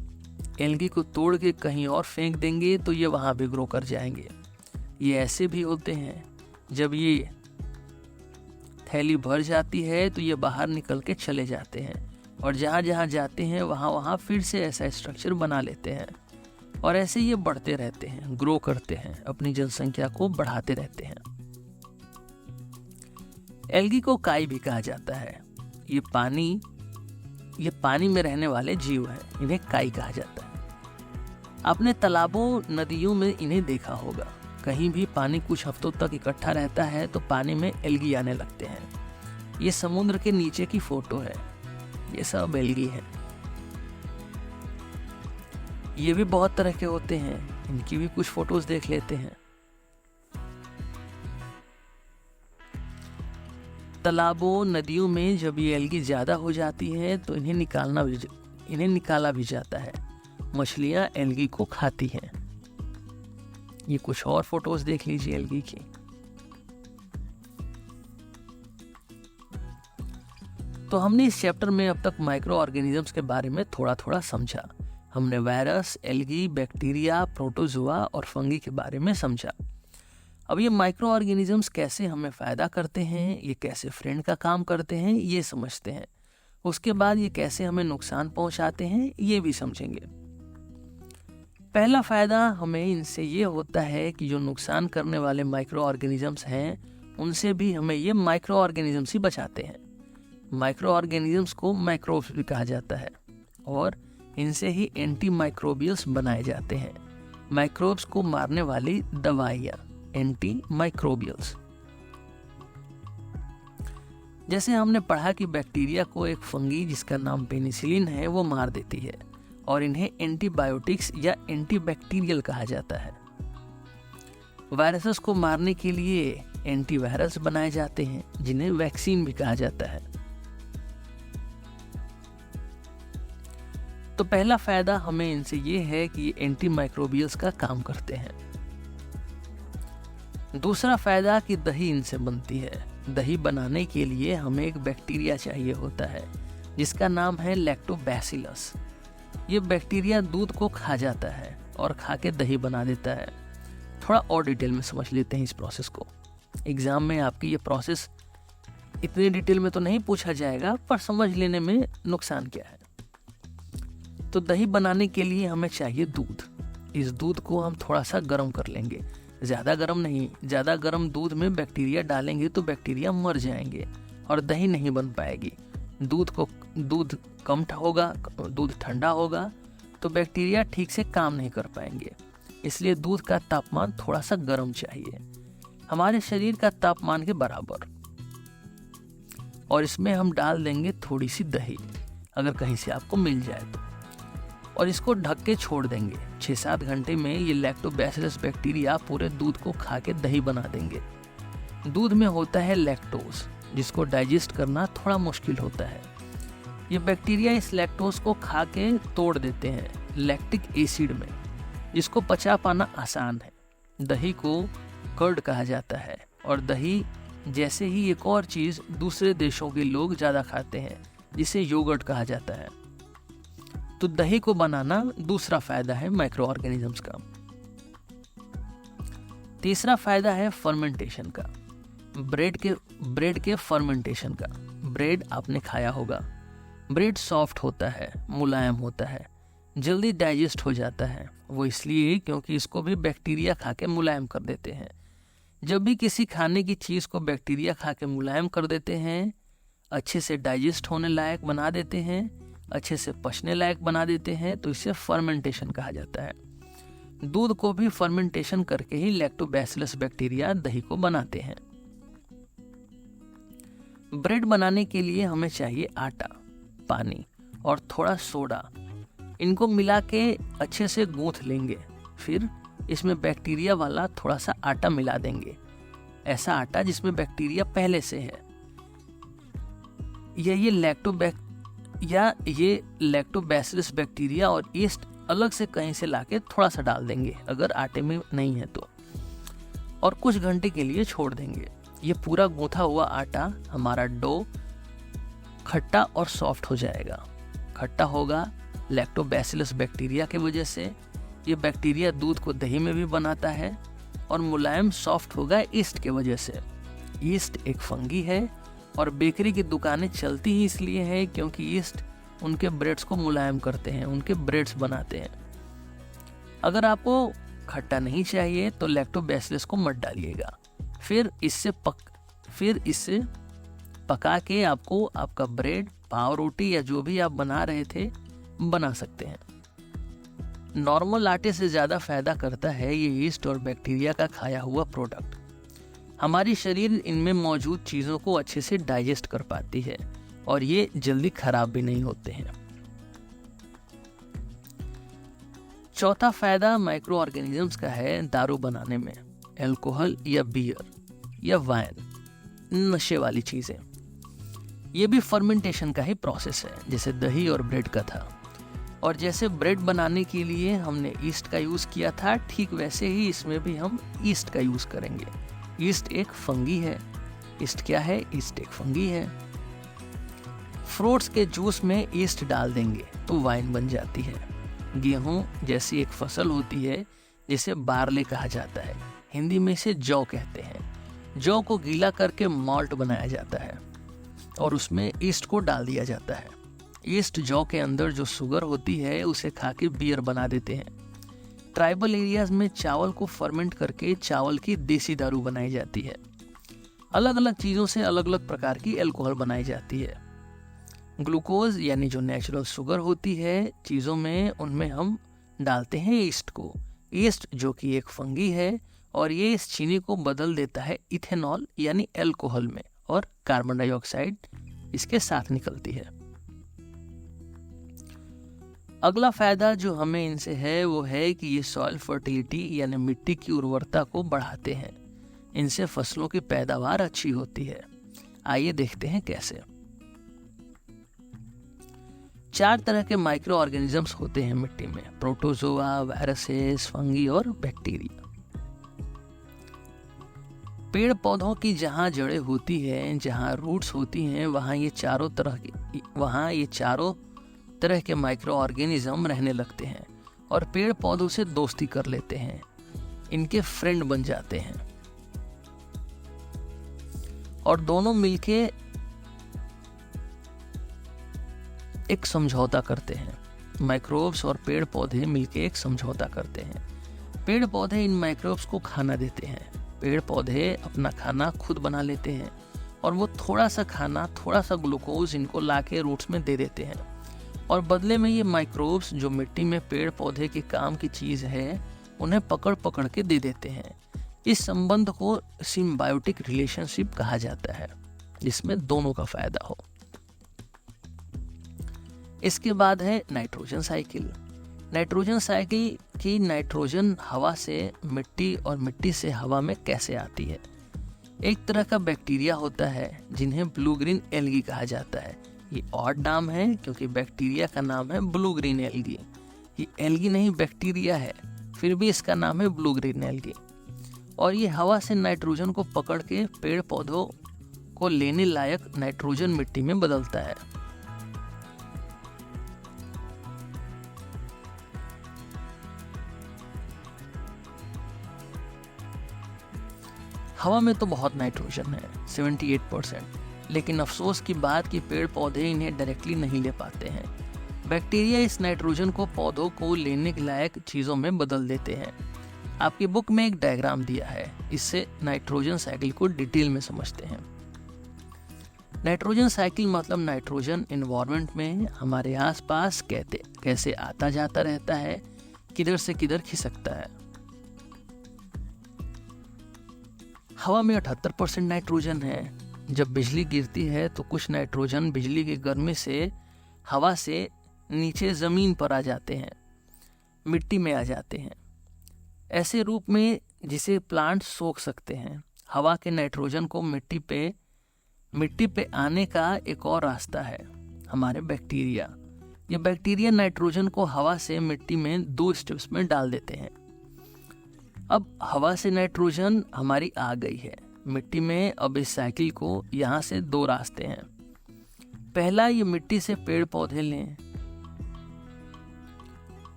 एल्गी को तोड़ के कहीं और फेंक देंगे तो ये वहां भी ग्रो कर जाएंगे। ये ऐसे भी होते हैं, जब ये थैली भर जाती है तो ये बाहर निकल के चले जाते हैं और जहाँ जहाँ जाते हैं वहाँ फिर से ऐसा स्ट्रक्चर बना लेते हैं और ऐसे ये बढ़ते रहते हैं, ग्रो करते हैं, अपनी जनसंख्या को बढ़ाते रहते हैं। एल्गी को काई भी कहा जाता है। ये पानी में रहने वाले जीव हैं, इन्हें काई कहा जाता है। आपने तालाबों, नदियों में इन्हें देखा होगा। कहीं भी पानी कुछ हफ्तों तक इकट्ठा रहता है तो पानी में एल्गी आने लगते हैं। ये समुद्र के नीचे की फोटो है। ये सब एल्गी है। ये भी बहुत तरह के होते हैं। इनकी भी कुछ फोटोज देख लेते हैं। तालाबों, नदियों में जब ये एल्गी ज़्यादा हो जाती है तो इन्हें निकाला भी जाता है। मछलियाँ एल्गी को खाती हैं। ये कुछ और फोटोज देख लीजिए एल्गी की। तो हमने इस चैप्टर में अब तक माइक्रो ऑर्गेनिजम्स के बारे में थोड़ा थोड़ा समझा। हमने वायरस, एल्गी, बैक्टीरिया, प्रोटोजोआ और फंगी के बारे में समझा। अब ये माइक्रो ऑर्गेनिजम्स कैसे हमें फ़ायदा करते हैं, ये कैसे फ्रेंड का काम करते हैं, ये समझते हैं। उसके बाद ये कैसे हमें नुकसान पहुंचाते हैं, ये भी समझेंगे। पहला फ़ायदा हमें इनसे ये होता है कि जो नुकसान करने वाले माइक्रो ऑर्गेनिजम्स हैं उनसे भी हमें ये माइक्रो ऑर्गेनिजम्स ही बचाते हैं। माइक्रो ऑर्गेनिजम्स को माइक्रोब्स भी कहा जाता है और इनसे ही एंटी माइक्रोबियल्स बनाए जाते हैं। माइक्रोब्स को मारने वाली दवाइयाँ, एंटी माइक्रोबियल्स। जैसे हमने पढ़ा कि बैक्टीरिया को एक फंगी जिसका नाम पेनिसिलिन है वो मार देती है और इन्हें एंटीबायोटिक्स या एंटीबैक्टीरियल कहा जाता है। वायरसेस को मारने के लिए एंटीवायरस बनाए जाते हैं जिन्हें वैक्सीन भी कहा जाता है। तो पहला फायदा हमें इनसे ये है कि ये एंटी माइक्रोबियल्स का काम करते हैं। दूसरा फायदा कि दही इनसे बनती है। दही बनाने के लिए हमें एक बैक्टीरिया चाहिए होता है जिसका नाम है लैक्टोबैसिलस। ये बैक्टीरिया दूध को खा जाता है और खा के दही बना देता है। थोड़ा और डिटेल में समझ लेते हैं इस प्रोसेस को। एग्जाम में आपकी ये प्रोसेस इतनी डिटेल में तो नहीं पूछा जाएगा, पर समझ लेने में नुकसान क्या है। तो दही बनाने के लिए हमें चाहिए दूध। इस दूध को हम थोड़ा सा गर्म कर लेंगे, ज़्यादा गर्म नहीं। ज़्यादा गर्म दूध में बैक्टीरिया डालेंगे तो बैक्टीरिया मर जाएंगे और दही नहीं बन पाएगी। दूध कम होगा, दूध ठंडा होगा तो बैक्टीरिया ठीक से काम नहीं कर पाएंगे। इसलिए दूध का तापमान थोड़ा सा गर्म चाहिए, हमारे शरीर का तापमान के बराबर। और इसमें हम डाल देंगे थोड़ी सी दही, अगर कहीं से आपको मिल जाए तो, और इसको ढक के छोड़ देंगे। 6-7 घंटे में ये लैक्टोबैसिलस बैक्टीरिया पूरे दूध को खा के दही बना देंगे। दूध में होता है लैक्टोज, जिसको डाइजेस्ट करना थोड़ा मुश्किल होता है। ये बैक्टीरिया इस लैक्टोज को खा के तोड़ देते हैं लैक्टिक एसिड में, जिसको पचा पाना आसान है। दही को कर्ड कहा जाता है और दही जैसे ही एक और चीज़ दूसरे देशों के लोग ज़्यादा खाते हैं जिसे योगर्ट कहा जाता है। तो दही को बनाना दूसरा फायदा है माइक्रो ऑर्गेनिजम्स का। तीसरा फायदा है फर्मेंटेशन का, ब्रेड के फर्मेंटेशन का। ब्रेड आपने खाया होगा। ब्रेड सॉफ्ट होता है, मुलायम होता है, जल्दी डाइजेस्ट हो जाता है। वो इसलिए क्योंकि इसको भी बैक्टीरिया खा के मुलायम कर देते हैं। जब भी किसी खाने की चीज़ को बैक्टीरिया खा के मुलायम कर देते हैं, अच्छे से डाइजेस्ट होने लायक बना देते हैं, अच्छे से पचने लायक बना देते हैं, तो इसे फर्मेंटेशन कहा जाता है। दूध को भी फर्मेंटेशन करके ही लैक्टोबैसिलस बैक्टीरिया दही को बनाते हैं। ब्रेड बनाने के लिए हमें चाहिए आटा, पानी और थोड़ा सोडा। इनको मिला के अच्छे से गूंथ लेंगे। फिर इसमें बैक्टीरिया वाला थोड़ा सा आटा मिला देंगे, ऐसा आटा जिसमें बैक्टीरिया पहले से है। ये लैक्टोबैसिलस बैक्टीरिया और ईस्ट अलग से कहीं से लाके थोड़ा सा डाल देंगे अगर आटे में नहीं है तो, और कुछ घंटे के लिए छोड़ देंगे। ये पूरा गूंथा हुआ आटा, हमारा डो खट्टा और सॉफ्ट हो जाएगा। खट्टा होगा लैक्टोबैसिलस बैक्टीरिया की वजह से। ये बैक्टीरिया दूध को दही में भी बनाता है। और मुलायम सॉफ्ट होगा ईस्ट के वजह से। ईस्ट एक फंगी है और बेकरी की दुकानें चलती ही इसलिए है क्योंकि ईस्ट उनके ब्रेड्स को मुलायम करते हैं, उनके ब्रेड्स बनाते हैं। अगर आपको खट्टा नहीं चाहिए तो लैक्टोबैसिलस को मत डालिएगा। फिर इससे पका के आपको आपका ब्रेड, पाव रोटी या जो भी आप बना रहे थे बना सकते हैं। नॉर्मल आटे से ज़्यादा फायदा करता है ये ईस्ट और बैक्टीरिया का खाया हुआ प्रोडक्ट। हमारी शरीर इनमें मौजूद चीज़ों को अच्छे से डाइजेस्ट कर पाती है और ये जल्दी खराब भी नहीं होते हैं। चौथा फायदा माइक्रो ऑर्गेनिजम्स का है दारू बनाने में। अल्कोहल या बियर या वाइन, नशे वाली चीज़ें, ये भी फर्मेंटेशन का ही प्रोसेस है, जैसे दही और ब्रेड का था। और जैसे ब्रेड बनाने के लिए हमने ईस्ट का यूज़ किया था, ठीक वैसे ही इसमें भी हम ईस्ट का यूज़ करेंगे। ईस्ट एक फंगी है। ईस्ट क्या है? ईस्ट एक फंगी है। फ्रूट्स के जूस में ईस्ट डाल देंगे तो वाइन बन जाती है। गेहूं जैसी एक फसल होती है जिसे बार्ले कहा जाता है, हिंदी में इसे जौ कहते हैं। जौ को गीला करके माल्ट बनाया जाता है और उसमें ईस्ट को डाल दिया जाता है। ईस्ट जौ के अंदर जो शुगर होती है उसे खा के बियर बना देते हैं। ट्राइबल एरियाज में चावल को फर्मेंट करके चावल की देसी दारू बनाई जाती है। अलग अलग चीज़ों से अलग अलग प्रकार की अल्कोहल बनाई जाती है। ग्लूकोज यानी जो नेचुरल शुगर होती है चीज़ों में, उनमें हम डालते हैं ईस्ट को। ईस्ट जो कि एक फंगी है और ये इस चीनी को बदल देता है इथेनॉल यानी अल्कोहल में, और कार्बन डाइऑक्साइड इसके साथ निकलती है। अगला फायदा जो हमें इनसे है वो है कि ये सॉइल फर्टिलिटी यानी मिट्टी की उर्वरता को बढ़ाते हैं। इनसे फसलों की पैदावार अच्छी होती है। आइए देखते हैं कैसे। 4 तरह के माइक्रो ऑर्गेनिजम्स होते हैं मिट्टी में: प्रोटोजोआ, वायरसेस, फंगी और बैक्टीरिया। पेड़ पौधों की जहां जड़ें होती हैं, जहां रूट्स होती हैं, वहां ये चारों तरह के माइक्रो ऑर्गेनिज्म रहने लगते हैं और पेड़ पौधों से दोस्ती कर लेते हैं, इनके फ्रेंड बन जाते हैं और दोनों मिलके एक समझौता करते हैं। माइक्रोब्स और पेड़ पौधे मिलके एक समझौता करते हैं। पेड़ पौधे इन माइक्रोब्स को खाना देते हैं। पेड़ पौधे अपना खाना खुद बना लेते हैं और वो थोड़ा सा खाना, थोड़ा सा ग्लूकोज इनको लाके रूट्स में दे देते हैं और बदले में ये माइक्रोब्स जो मिट्टी में पेड़ पौधे के काम की चीज़ है उन्हें पकड़ पकड़ के दे देते हैं। इस संबंध को सिम्बायोटिक रिलेशनशिप कहा जाता है, जिसमें दोनों का फायदा हो। इसके बाद है नाइट्रोजन साइकिल। नाइट्रोजन साइकिल की नाइट्रोजन हवा से मिट्टी और मिट्टी से हवा में कैसे आती है। एक तरह का बैक्टीरिया होता है जिन्हें ब्लू ग्रीन एल्गी कहा जाता है। ये ऑड नाम है क्योंकि बैक्टीरिया का नाम है ब्लू ग्रीन एल्गी। ये एल्गी नहीं बैक्टीरिया है, फिर भी इसका नाम है ब्लू ग्रीन एल्गी। और ये हवा से नाइट्रोजन को पकड़ के पेड़ पौधों को लेने लायक नाइट्रोजन मिट्टी में बदलता है। हवा में तो बहुत नाइट्रोजन है, 78%, लेकिन अफसोस की बात कि पेड़ पौधे इन्हें डायरेक्टली नहीं ले पाते हैं। बैक्टीरिया इस नाइट्रोजन को पौधों को लेने के लायक चीज़ों में बदल देते हैं। आपकी बुक में एक डायग्राम दिया है, इससे नाइट्रोजन साइकिल को डिटेल में समझते हैं। नाइट्रोजन साइकिल मतलब नाइट्रोजन एनवायरनमेंट में हमारे आसपास कैसे आता जाता रहता है, किधर से किधर खिसकता है। हवा में 78% नाइट्रोजन है। जब बिजली गिरती है तो कुछ नाइट्रोजन बिजली की गर्मी से हवा से नीचे ज़मीन पर आ जाते हैं, मिट्टी में आ जाते हैं, ऐसे रूप में जिसे प्लांट सोख सकते हैं। हवा के नाइट्रोजन को मिट्टी पे आने का एक और रास्ता है, हमारे बैक्टीरिया। ये बैक्टीरिया नाइट्रोजन को हवा से मिट्टी में 2 स्टेप्स में डाल देते हैं। अब हवा से नाइट्रोजन हमारी आ गई है मिट्टी में। अब इस साइकिल को यहाँ से 2 रास्ते हैं। पहला, ये मिट्टी से पेड़ पौधे लें,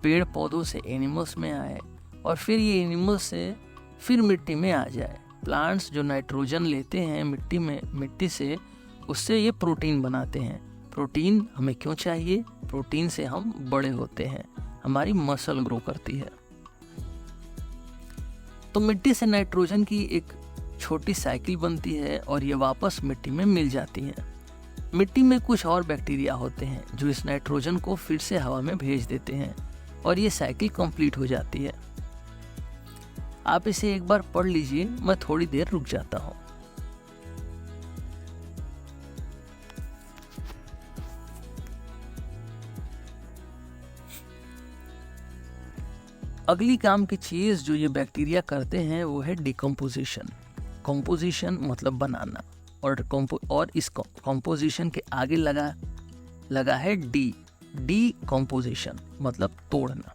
पेड़ पौधों से एनिमल्स में आए और फिर ये एनिमल्स से फिर मिट्टी में आ जाए। प्लांट्स जो नाइट्रोजन लेते हैं मिट्टी से, उससे ये प्रोटीन बनाते हैं। प्रोटीन हमें क्यों चाहिए? प्रोटीन से हम बड़े होते हैं, हमारी मसल ग्रो करती है। तो मिट्टी से नाइट्रोजन की एक छोटी साइकिल बनती है और ये वापस मिट्टी में मिल जाती है। मिट्टी में कुछ और बैक्टीरिया होते हैं जो इस नाइट्रोजन को फिर से हवा में भेज देते हैं और ये साइकिल कंप्लीट हो जाती है। आप इसे एक बार पढ़ लीजिए, मैं थोड़ी देर रुक जाता हूँ। अगली काम की चीज़ जो ये बैक्टीरिया करते हैं वो है डिकम्पोजिशन। कंपोजिशन मतलब बनाना, और इस कंपोजिशन के आगे लगा है डी कंपोजिशन मतलब तोड़ना।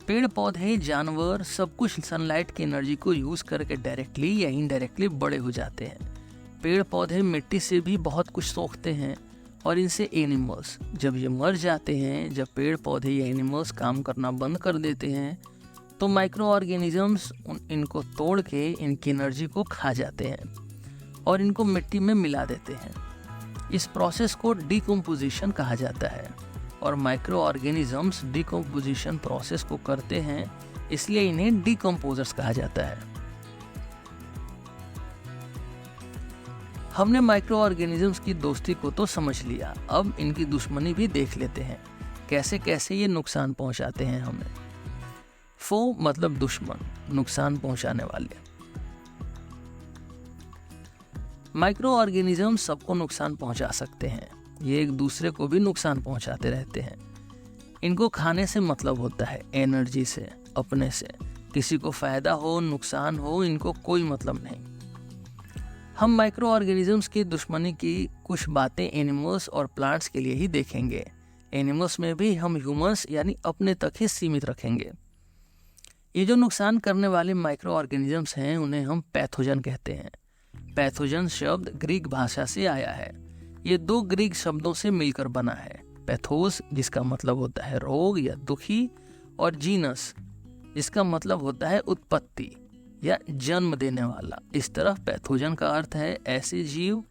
पेड़ पौधे, जानवर सब कुछ सनलाइट की एनर्जी को यूज़ करके डायरेक्टली या इनडायरेक्टली बड़े हो जाते हैं। पेड़ पौधे मिट्टी से भी बहुत कुछ सोखते हैं और इनसे एनिमल्स, जब ये मर जाते हैं, जब पेड़ पौधे या एनिमल्स काम करना बंद कर देते हैं, तो माइक्रो ऑर्गेनिजम्स इनको तोड़ के इनकी एनर्जी को खा जाते हैं और इनको मिट्टी में मिला देते हैं। इस प्रोसेस को डिकम्पोजिशन कहा जाता है और माइक्रो ऑर्गेनिजम्स डिकम्पोजिशन प्रोसेस को करते हैं, इसलिए इन्हें डिकम्पोजर्स कहा जाता है। हमने माइक्रो ऑर्गेनिजम्स की दोस्ती को तो समझ लिया, अब इनकी दुश्मनी भी देख लेते हैं, कैसे कैसे ये नुकसान पहुंचाते हैं हमें। फो मतलब दुश्मन, नुकसान पहुंचाने वाले। माइक्रो ऑर्गेनिज्म सबको नुकसान पहुंचा सकते हैं, ये एक दूसरे को भी नुकसान पहुंचाते रहते हैं। इनको खाने से मतलब होता है एनर्जी से, अपने से। किसी को फायदा हो नुकसान हो, इनको कोई मतलब नहीं। हम माइक्रो ऑर्गेनिजम्स की दुश्मनी की कुछ बातें एनिमल्स और प्लांट्स के लिए ही देखेंगे। एनिमल्स में भी हम ह्यूमंस यानी अपने तक ही सीमित रखेंगे। ये जो नुकसान करने वाले माइक्रो ऑर्गेनिजम्स हैं उन्हें हम पैथोजन कहते हैं। पैथोजन शब्द ग्रीक भाषा से आया है। ये दो ग्रीक शब्दों से मिलकर बना है, पैथोस जिसका मतलब होता है रोग या दुखी, और जीनस जिसका मतलब होता है उत्पत्ति या जन्म देने वाला। इस तरह पैथोजन का अर्थ है ऐसे जीव,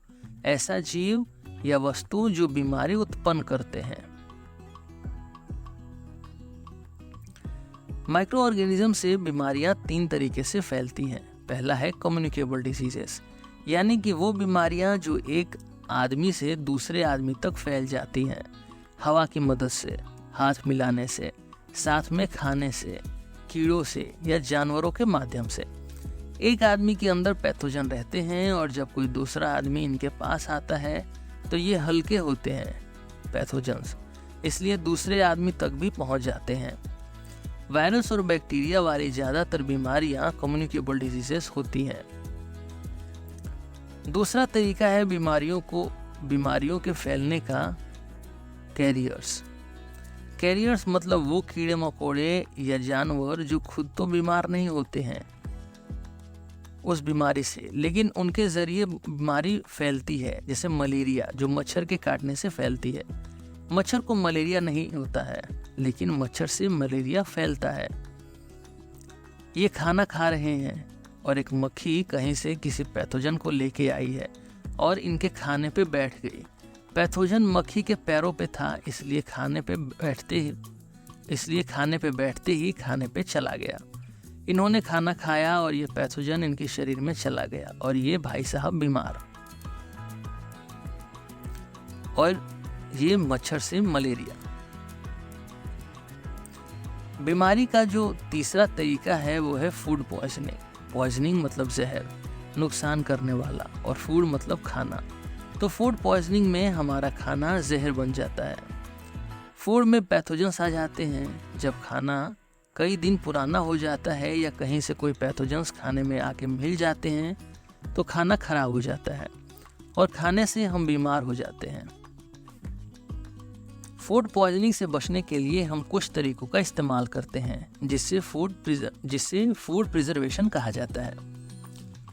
ऐसा जीव या वस्तु जो बीमारी उत्पन्न करते हैं। माइक्रो ऑर्गेनिज्म से बीमारियां 3 तरीके से फैलती हैं। पहला है कम्युनिकेबल डिजीजेस, यानी कि वो बीमारियां जो एक आदमी से दूसरे आदमी तक फैल जाती हैं, हवा की मदद से, हाथ मिलाने से, साथ में खाने से, कीड़ों से या जानवरों के माध्यम से। एक आदमी के अंदर पैथोजन रहते हैं और जब कोई दूसरा आदमी इनके पास आता है तो ये हल्के होते हैं पैथोजन्स, इसलिए दूसरे आदमी तक भी पहुंच जाते हैं। वायरस और बैक्टीरिया वाली ज़्यादातर बीमारियां कम्युनिकेबल डिजीजेस होती हैं। दूसरा तरीका है बीमारियों के फैलने का कैरियर्स। कैरियर्स मतलब वो कीड़े मकोड़े या जानवर जो खुद तो बीमार नहीं होते हैं उस बीमारी से, लेकिन उनके जरिए बीमारी फैलती है। जैसे मलेरिया जो मच्छर के काटने से फैलती है। मच्छर को मलेरिया नहीं होता है, लेकिन मच्छर से मलेरिया फैलता है। ये खाना खा रहे हैं और एक मक्खी कहीं से किसी पैथोजन को लेके आई है और इनके खाने पे बैठ गई। पैथोजन मक्खी के पैरों पे था, इसलिए खाने पे बैठते ही खाने पे चला गया। इन्होंने खाना खाया और ये पैथोजन इनके शरीर में चला गया और ये भाई साहब बीमार, और ये मच्छर से मलेरिया। बीमारी का जो तीसरा तरीका है वो है फूड पॉइजनिंग। पॉइजनिंग मतलब जहर, नुकसान करने वाला, और फूड मतलब खाना। तो फूड पॉइजनिंग में हमारा खाना जहर बन जाता है। फूड में पैथोजन्स आ जाते हैं। जब खाना कई दिन पुराना हो जाता है या कहीं से कोई पैथोजन्स खाने में आके मिल जाते हैं तो खाना खराब हो जाता है और खाने से हम बीमार हो जाते हैं। फूड पॉइजनिंग से बचने के लिए हम कुछ तरीकों का इस्तेमाल करते हैं जिससे फूड प्रिजर्वेशन कहा जाता है।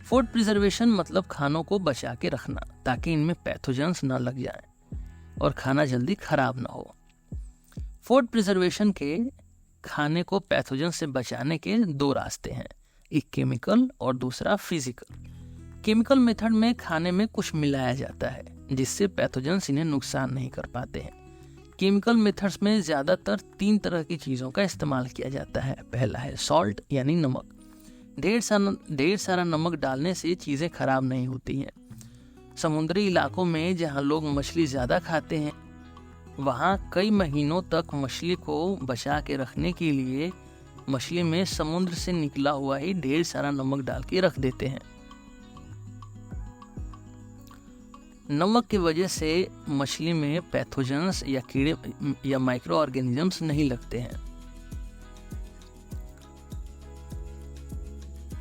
फूड प्रिजर्वेशन मतलब खानों को बचा के रखना ताकि इनमें पैथोजन्स ना लग जाएं और खाना जल्दी खराब ना हो। फूड प्रिजर्वेशन के खाने को पैथोजन से बचाने के 2 रास्ते हैं, एक केमिकल और दूसरा फिजिकल। केमिकल मेथड में खाने में कुछ मिलाया जाता है जिससे पैथोजन्स इन्हें नुकसान नहीं कर पाते हैं। केमिकल मेथड्स में ज़्यादातर 3 तरह की चीज़ों का इस्तेमाल किया जाता है। पहला है सॉल्ट यानी नमक। ढेर सारा नमक डालने से चीज़ें खराब नहीं होती हैं। समुद्री इलाकों में जहाँ लोग मछली ज़्यादा खाते हैं वहाँ कई महीनों तक मछली को बचा के रखने के लिए मछली में समुद्र से निकला हुआ ही ढेर सारा नमक डाल के रख देते हैं। नमक की वजह से मछली में पैथोजन्स या कीड़े या माइक्रो ऑर्गेनिजम्स नहीं लगते हैं।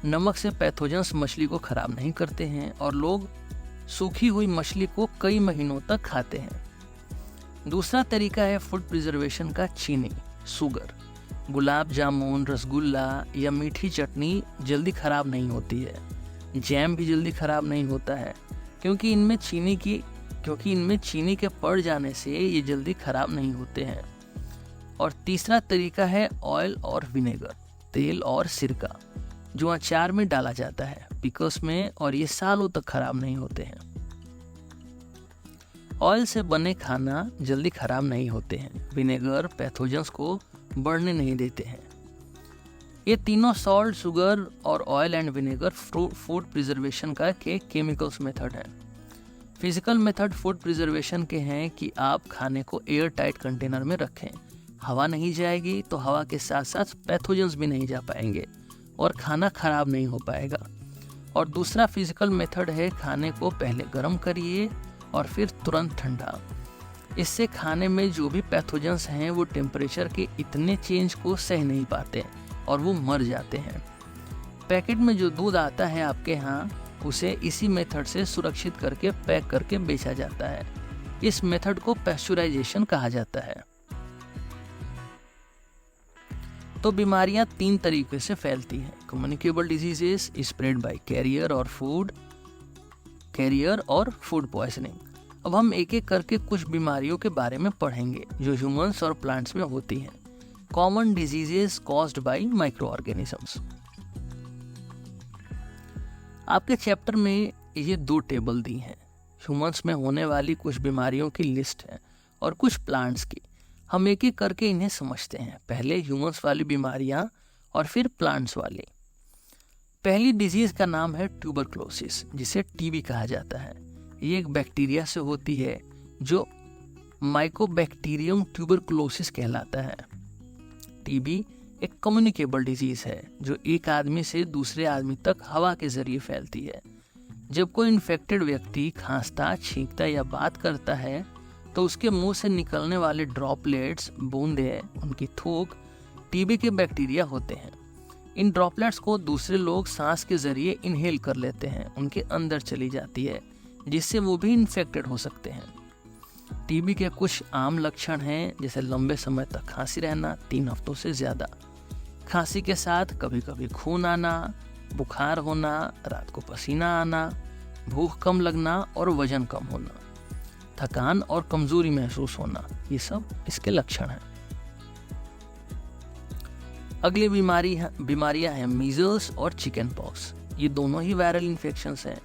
नमक से पैथोजन्स मछली को खराब नहीं करते हैं और लोग सूखी हुई मछली को कई महीनों तक खाते हैं। दूसरा तरीका है फूड प्रिजर्वेशन का चीनी, शुगर। गुलाब जामुन, रसगुल्ला या मीठी चटनी जल्दी खराब नहीं होती है। जैम भी जल्दी खराब नहीं होता है क्योंकि इनमें चीनी के पड़ जाने से ये जल्दी खराब नहीं होते हैं। और तीसरा तरीका है ऑयल और विनेगर। तेल और सिरका, जो अचार में डाला जाता है पिकल्स में, और ये सालों तक खराब नहीं होते हैं। ऑयल से बने खाना जल्दी खराब नहीं होते हैं। विनेगर पैथोजेंस को बढ़ने नहीं देते हैं। ये तीनों सॉल्ट, शुगर और oil and vinegar food preservation का के केमिकल्स मेथड है। फिजिकल मेथड फूड प्रिजर्वेशन के हैं कि आप खाने को एयर टाइट कंटेनर में रखें। हवा नहीं जाएगी तो हवा के साथ साथ पैथोजेंस भी नहीं जा पाएंगे और खाना खराब नहीं हो पाएगा। और दूसरा फिजिकल मेथड है खाने को पहले गर्म करिए और फिर तुरंत ठंडा। इससे खाने में जो भी पैथोजेंस हैं वो टेम्परेचर के इतने चेंज को सह नहीं पाते और वो मर जाते हैं। पैकेट में जो दूध आता है आपके यहाँ, उसे इसी मेथड से सुरक्षित करके पैक करके बेचा जाता है। इस मेथड को पैस्चुराइजेशन कहा जाता है। तो बीमारियां 3 तरीके से फैलती हैं। Communicable diseases spread by carrier और फूड पॉइजनिंग। अब हम एक एक करके कुछ बीमारियों के बारे में पढ़ेंगे जो ह्यूमंस और प्लांट्स में होती हैं। Common diseases caused by micro organisms. आपके चैप्टर में ये 2 टेबल दी हैं। ह्यूमंस में होने वाली कुछ बीमारियों की लिस्ट है और कुछ प्लांट्स की। हम एक एक करके इन्हें समझते हैं। पहले ह्यूमंस वाली बीमारियां और फिर प्लांट्स वाली। पहली डिजीज का नाम है ट्यूबरक्लोसिस, जिसे टीबी कहा जाता है। ये एक बैक्टीरिया से होती है जो माइकोबैक्टीरियम ट्यूबरक्लोसिस कहलाता है। टीबी एक कम्युनिकेबल डिजीज है जो एक आदमी से दूसरे आदमी तक हवा के जरिए फैलती है। जब कोई इन्फेक्टेड व्यक्ति खांसता, छींकता या बात करता है तो उसके मुंह से निकलने वाले ड्रॉपलेट्स, बूंदे, उनकी थूक टीबी के बैक्टीरिया होते हैं। इन ड्रॉपलेट्स को दूसरे लोग सांस के जरिए इनहेल कर लेते हैं, उनके अंदर चली जाती है, जिससे वो भी इन्फेक्टेड हो सकते हैं। टीबी के कुछ आम लक्षण हैं, जैसे लंबे समय तक खांसी रहना 3 हफ्तों से ज़्यादा, खांसी के साथ कभी कभी खून आना, बुखार होना, रात को पसीना आना, भूख कम लगना और वजन कम होना, थकान और कमजोरी महसूस होना, ये सब इसके लक्षण हैं। अगली बीमारियां हैं मीजल्स और चिकन पॉक्स। ये दोनों ही वायरल इन्फेक्शंस हैं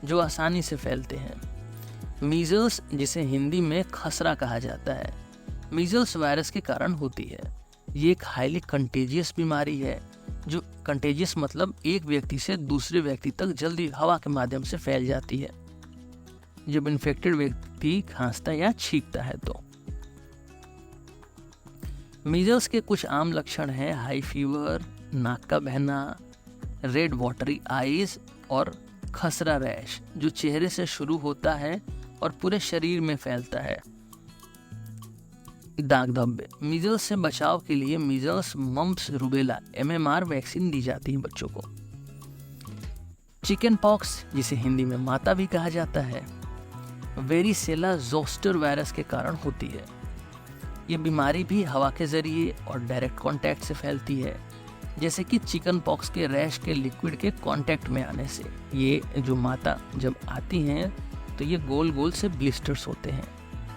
जो आसानी से फैलते हैं। मीजल्स, जिसे हिंदी में खसरा कहा जाता है, मीजल्स वायरस के कारण होती है। ये एक हाईली कंटेजियस बीमारी है, जो कंटेजियस मतलब एक व्यक्ति से दूसरे व्यक्ति तक जल्दी हवा के माध्यम से फैल जाती है जब इन्फेक्टेड व्यक्ति खांसता या छींकता है। तो मीजल्स के कुछ आम लक्षण हैं हाई फीवर, नाक का बहना, रेड वाटरी आईज और खसरा रैश, जो चेहरे से शुरू होता है और पूरे शरीर में फैलता है। दाग धब्बे। मीजल्स से बचाव के लिए measles, mumps, rubella MMR vaccine दी जाती है बच्चों को। चिकन पॉक्स, जिसे हिंदी में माता भी कहा जाता है, वेरिसेला जोस्टर वायरस के कारण होती है। ये बीमारी भी हवा के जरिए और डायरेक्ट कांटेक्ट से फैलती है, जैसे कि चिकन पॉक्स के रैश के लिक्विड के कांटेक्ट में आने से। ये जो माता जब आती हैं तो ये गोल गोल से ब्लिस्टर्स होते हैं,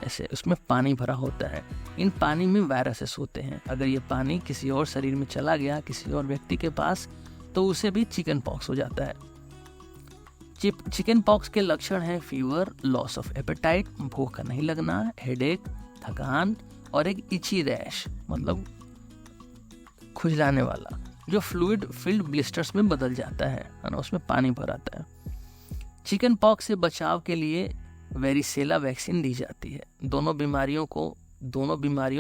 ऐसे उसमें पानी भरा होता है। इन पानी में वायरसेस होते हैं। अगर ये पानी किसी और शरीर में चला गया, किसी और व्यक्ति के पास, तो उसे भी चिकन पॉक्स हो जाता है। चिकन पॉक्स के लक्षण हैं फीवर, लॉस ऑफ एपेटाइट, भूख का नहीं लगना, हेडेक, थकान और एक इची रैश, मतलब खुजलाने वाला, जो फ्लूइड फिल्ड ब्लिस्टर्स में बदल जाता है ना, उसमें पानी भर आता है। चिकन पॉक्स से बचाव के लिए वेरिसेला वैक्सीन दी जाती है। दोनों बीमारियों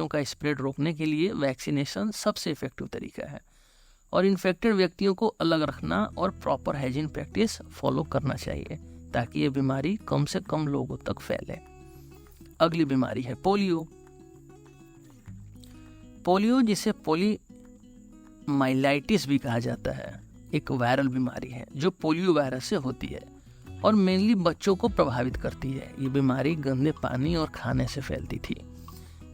का स्प्रेड रोकने के लिए वैक्सीनेशन सबसे इफेक्टिव तरीका है और इन्फेक्टेड व्यक्तियों को अलग रखना और प्रॉपर हाइजीन प्रैक्टिस फॉलो करना चाहिए ताकि ये बीमारी कम से कम लोगों तक फैले। अगली बीमारी है पोलियो। पोलियो, जिसे पोलीमाइलाइटिस भी कहा जाता है, एक वायरल बीमारी है जो पोलियो वायरस से होती है और मेनली बच्चों को प्रभावित करती है। ये बीमारी गंदे पानी और खाने से फैलती थी,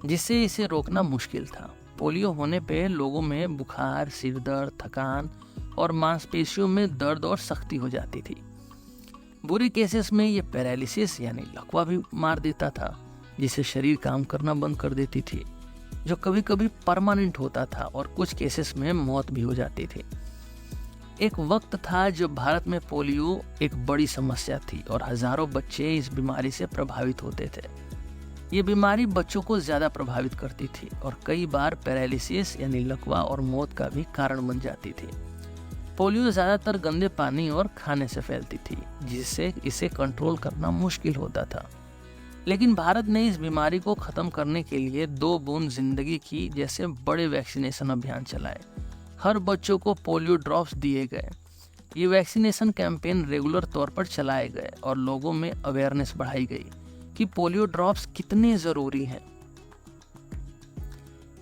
जिससे इसे रोकना मुश्किल था। पोलियो होने पे लोगों में बुखार, सिर दर्द, थकान और मांसपेशियों में दर्द और सख्ती हो जाती थी। बुरे केसेस में ये पैरालिसिस यानी लकवा भी मार देता था, जिससे शरीर काम करना बंद कर देती थी। जो कभी कभी परमानेंट होता था और कुछ केसेस में मौत भी हो जाती थी। एक वक्त था जब भारत में पोलियो एक बड़ी समस्या थी और हजारों बच्चे इस बीमारी से प्रभावित होते थे। ये बीमारी बच्चों को ज़्यादा प्रभावित करती थी और कई बार पैरालिसिस यानी लकवा और मौत का भी कारण बन जाती थी। पोलियो ज़्यादातर गंदे पानी और खाने से फैलती थी, जिससे इसे कंट्रोल करना मुश्किल होता था। लेकिन भारत ने इस बीमारी को ख़त्म करने के लिए 2 बूंद जिंदगी की जैसे बड़े वैक्सीनेशन अभियान चलाए। हर बच्चों को पोलियो ड्रॉप्स दिए गए। ये वैक्सीनेशन कैंपेन रेगुलर तौर पर चलाए गए और लोगों में अवेयरनेस बढ़ाई गई कि पोलियो ड्रॉप्स कितने ज़रूरी हैं।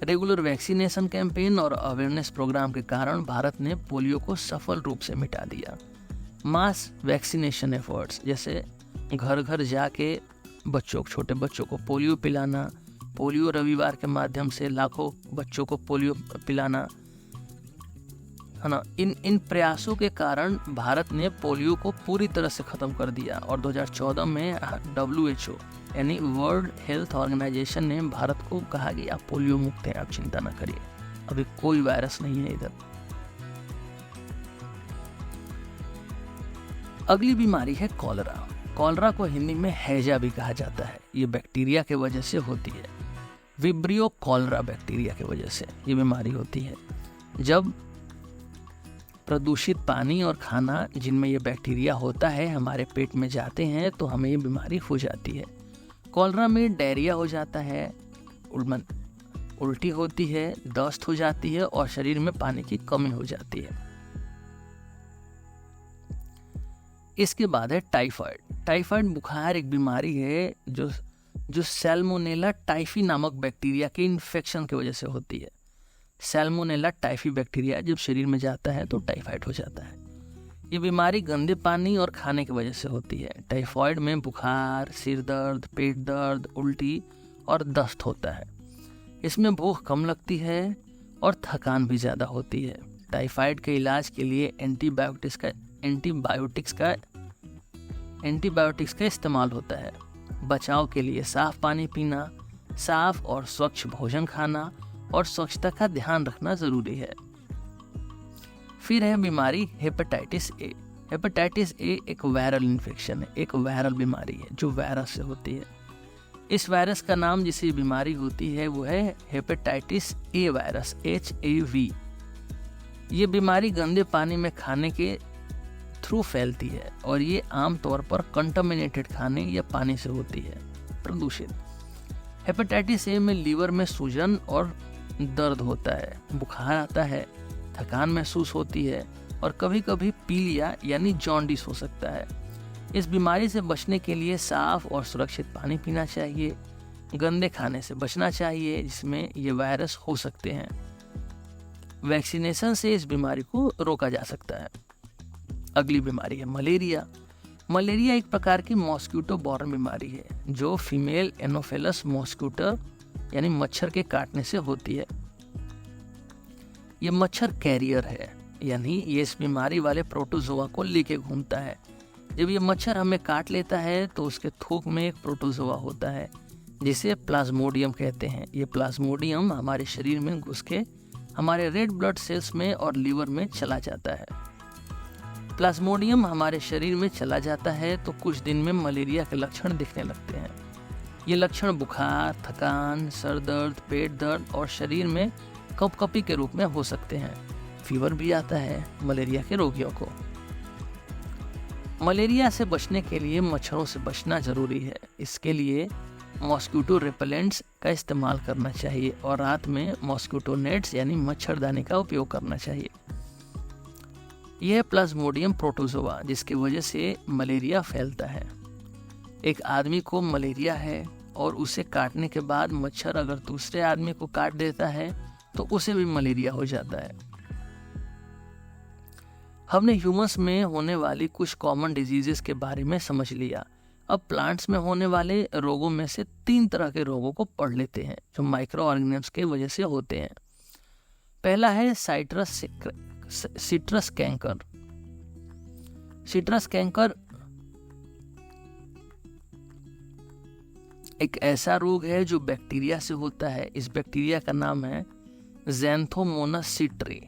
रेगुलर वैक्सीनेशन कैंपेन और अवेयरनेस प्रोग्राम के कारण भारत ने पोलियो को सफल रूप से मिटा दिया। मास वैक्सीनेशन एफर्ट्स जैसे घर घर जाके छोटे बच्चों को पोलियो पिलाना, पोलियो रविवार के माध्यम से लाखों बच्चों को पोलियो पिलाना, है ना, इन प्रयासों के कारण भारत ने पोलियो को पूरी तरह से ख़त्म कर दिया। और 2014 में WHO यानी वर्ल्ड हेल्थ ऑर्गेनाइजेशन ने भारत को कहा कि आप पोलियो मुक्त हैं, आप चिंता न करिए, अभी कोई वायरस नहीं है इधर। अगली बीमारी है कॉलरा। कॉलरा को हिंदी में हैजा भी कहा जाता है। ये बैक्टीरिया के वजह से होती है। विब्रियो कॉलरा बैक्टीरिया की वजह से ये बीमारी होती है। जब प्रदूषित पानी और खाना जिनमें ये बैक्टीरिया होता है हमारे पेट में जाते हैं तो हमें ये बीमारी हो जाती है। कॉलरा में डायरिया हो जाता है, उल्टी होती है, दस्त हो जाती है और शरीर में पानी की कमी हो जाती है। इसके बाद है टाइफाइड। टाइफाइड बुखार एक बीमारी है जो सैल्मोनेला टाइफी नामक बैक्टीरिया के इन्फेक्शन की वजह से होती है। सैल्मोनेला टाइफी बैक्टीरिया जब शरीर में जाता है तो टाइफाइड हो जाता है। ये बीमारी गंदे पानी और खाने की वजह से होती है। टाइफाइड में बुखार, सिर दर्द, पेट दर्द, उल्टी और दस्त होता है। इसमें भूख कम लगती है और थकान भी ज़्यादा होती है। टाइफाइड के इलाज के लिए एंटीबायोटिक्स का इस्तेमाल होता है। बचाव के लिए साफ पानी पीना, साफ और स्वच्छ भोजन खाना और स्वच्छता का ध्यान रखना जरूरी है। फिर है बीमारी हेपेटाइटिस ए। हेपेटाइटिस ए एक वायरल इन्फेक्शन है, एक वायरल बीमारी है जो वायरस से होती है। इस वायरस का नाम जिससे बीमारी होती है वो है हेपेटाइटिस ए वायरस, HAV। ये बीमारी गंदे पानी में खाने के थ्रू फैलती है और ये आमतौर पर कंटामिनेटेड खाने या पानी से होती है, प्रदूषित। हेपेटाइटिस ए में लीवर में सूजन और दर्द होता है, बुखार आता है, थकान महसूस होती है और कभी कभी पीलिया यानी जॉन्डिस हो सकता है। इस बीमारी से बचने के लिए साफ और सुरक्षित पानी पीना चाहिए, गंदे खाने से बचना चाहिए जिसमें ये वायरस हो सकते हैं। वैक्सीनेशन से इस बीमारी को रोका जा सकता है। अगली बीमारी है मलेरिया। मलेरिया एक प्रकार की मॉस्किटो बॉर्न बीमारी है जो फीमेल एनोफेलस मॉस्किटो यानी मच्छर के काटने से होती है। ये मच्छर कैरियर है, यानी ये इस बीमारी वाले प्रोटोजोआ को लेके घूमता है। जब ये मच्छर हमें काट लेता है तो उसके थूक में एक प्रोटोजोआ होता है जिसे प्लाज्मोडियम कहते हैं। ये प्लाज्मोडियम हमारे शरीर में घुस के हमारे रेड ब्लड सेल्स में और लीवर में चला जाता है। प्लाज्मोडियम हमारे शरीर में चला जाता है तो कुछ दिन में मलेरिया के लक्षण दिखने लगते हैं। ये लक्षण बुखार, थकान, सर दर्द, पेट दर्द और शरीर में कपकपी के रूप में हो सकते हैं। फीवर भी आता है मलेरिया के रोगियों को। मलेरिया से बचने के लिए मच्छरों से बचना जरूरी है। इसके लिए मॉस्किटो रिपेलेंट्स का इस्तेमाल करना चाहिए और रात में मॉस्किटो नेट्स यानी मच्छरदानी का उपयोग करना चाहिए। यह प्लाज्मोडियम प्रोटोजोआ जिसकी वजह से मलेरिया फैलता है। एक आदमी को मलेरिया है और उसे काटने के बाद मच्छर अगर दूसरे आदमी को काट देता है तो उसे भी मलेरिया हो जाता है। हमने ह्यूमंस में होने वाली कुछ कॉमन डिजीजेस के बारे में समझ लिया। अब प्लांट्स में होने वाले रोगों में से 3 तरह के रोगों को पढ़ लेते हैं जो माइक्रो ऑर्गेनिजम्स के वजह से होते हैं। पहला है सिट्रस कैंकर। सिट्रस कैंकर एक ऐसा रोग है जो बैक्टीरिया से होता है। इस बैक्टीरिया का नाम है ज़ैंथोमोनास सिट्रे।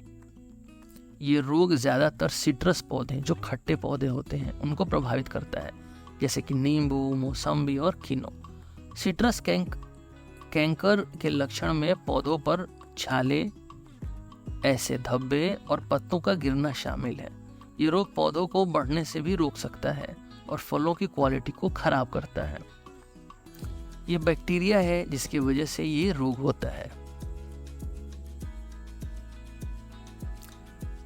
ये रोग ज़्यादातर सिट्रस पौधे, जो खट्टे पौधे होते हैं, उनको प्रभावित करता है, जैसे कि नींबू, मौसम्बी और खीनो। सिट्रस कैंकर के लक्षण में पौधों पर छाले, ऐसे धब्बे और पत्तों का गिरना शामिल है। ये रोग पौधों को बढ़ने से भी रोक सकता है और फलों की क्वालिटी को खराब करता है। ये बैक्टीरिया है जिसकी वजह से ये रोग होता है।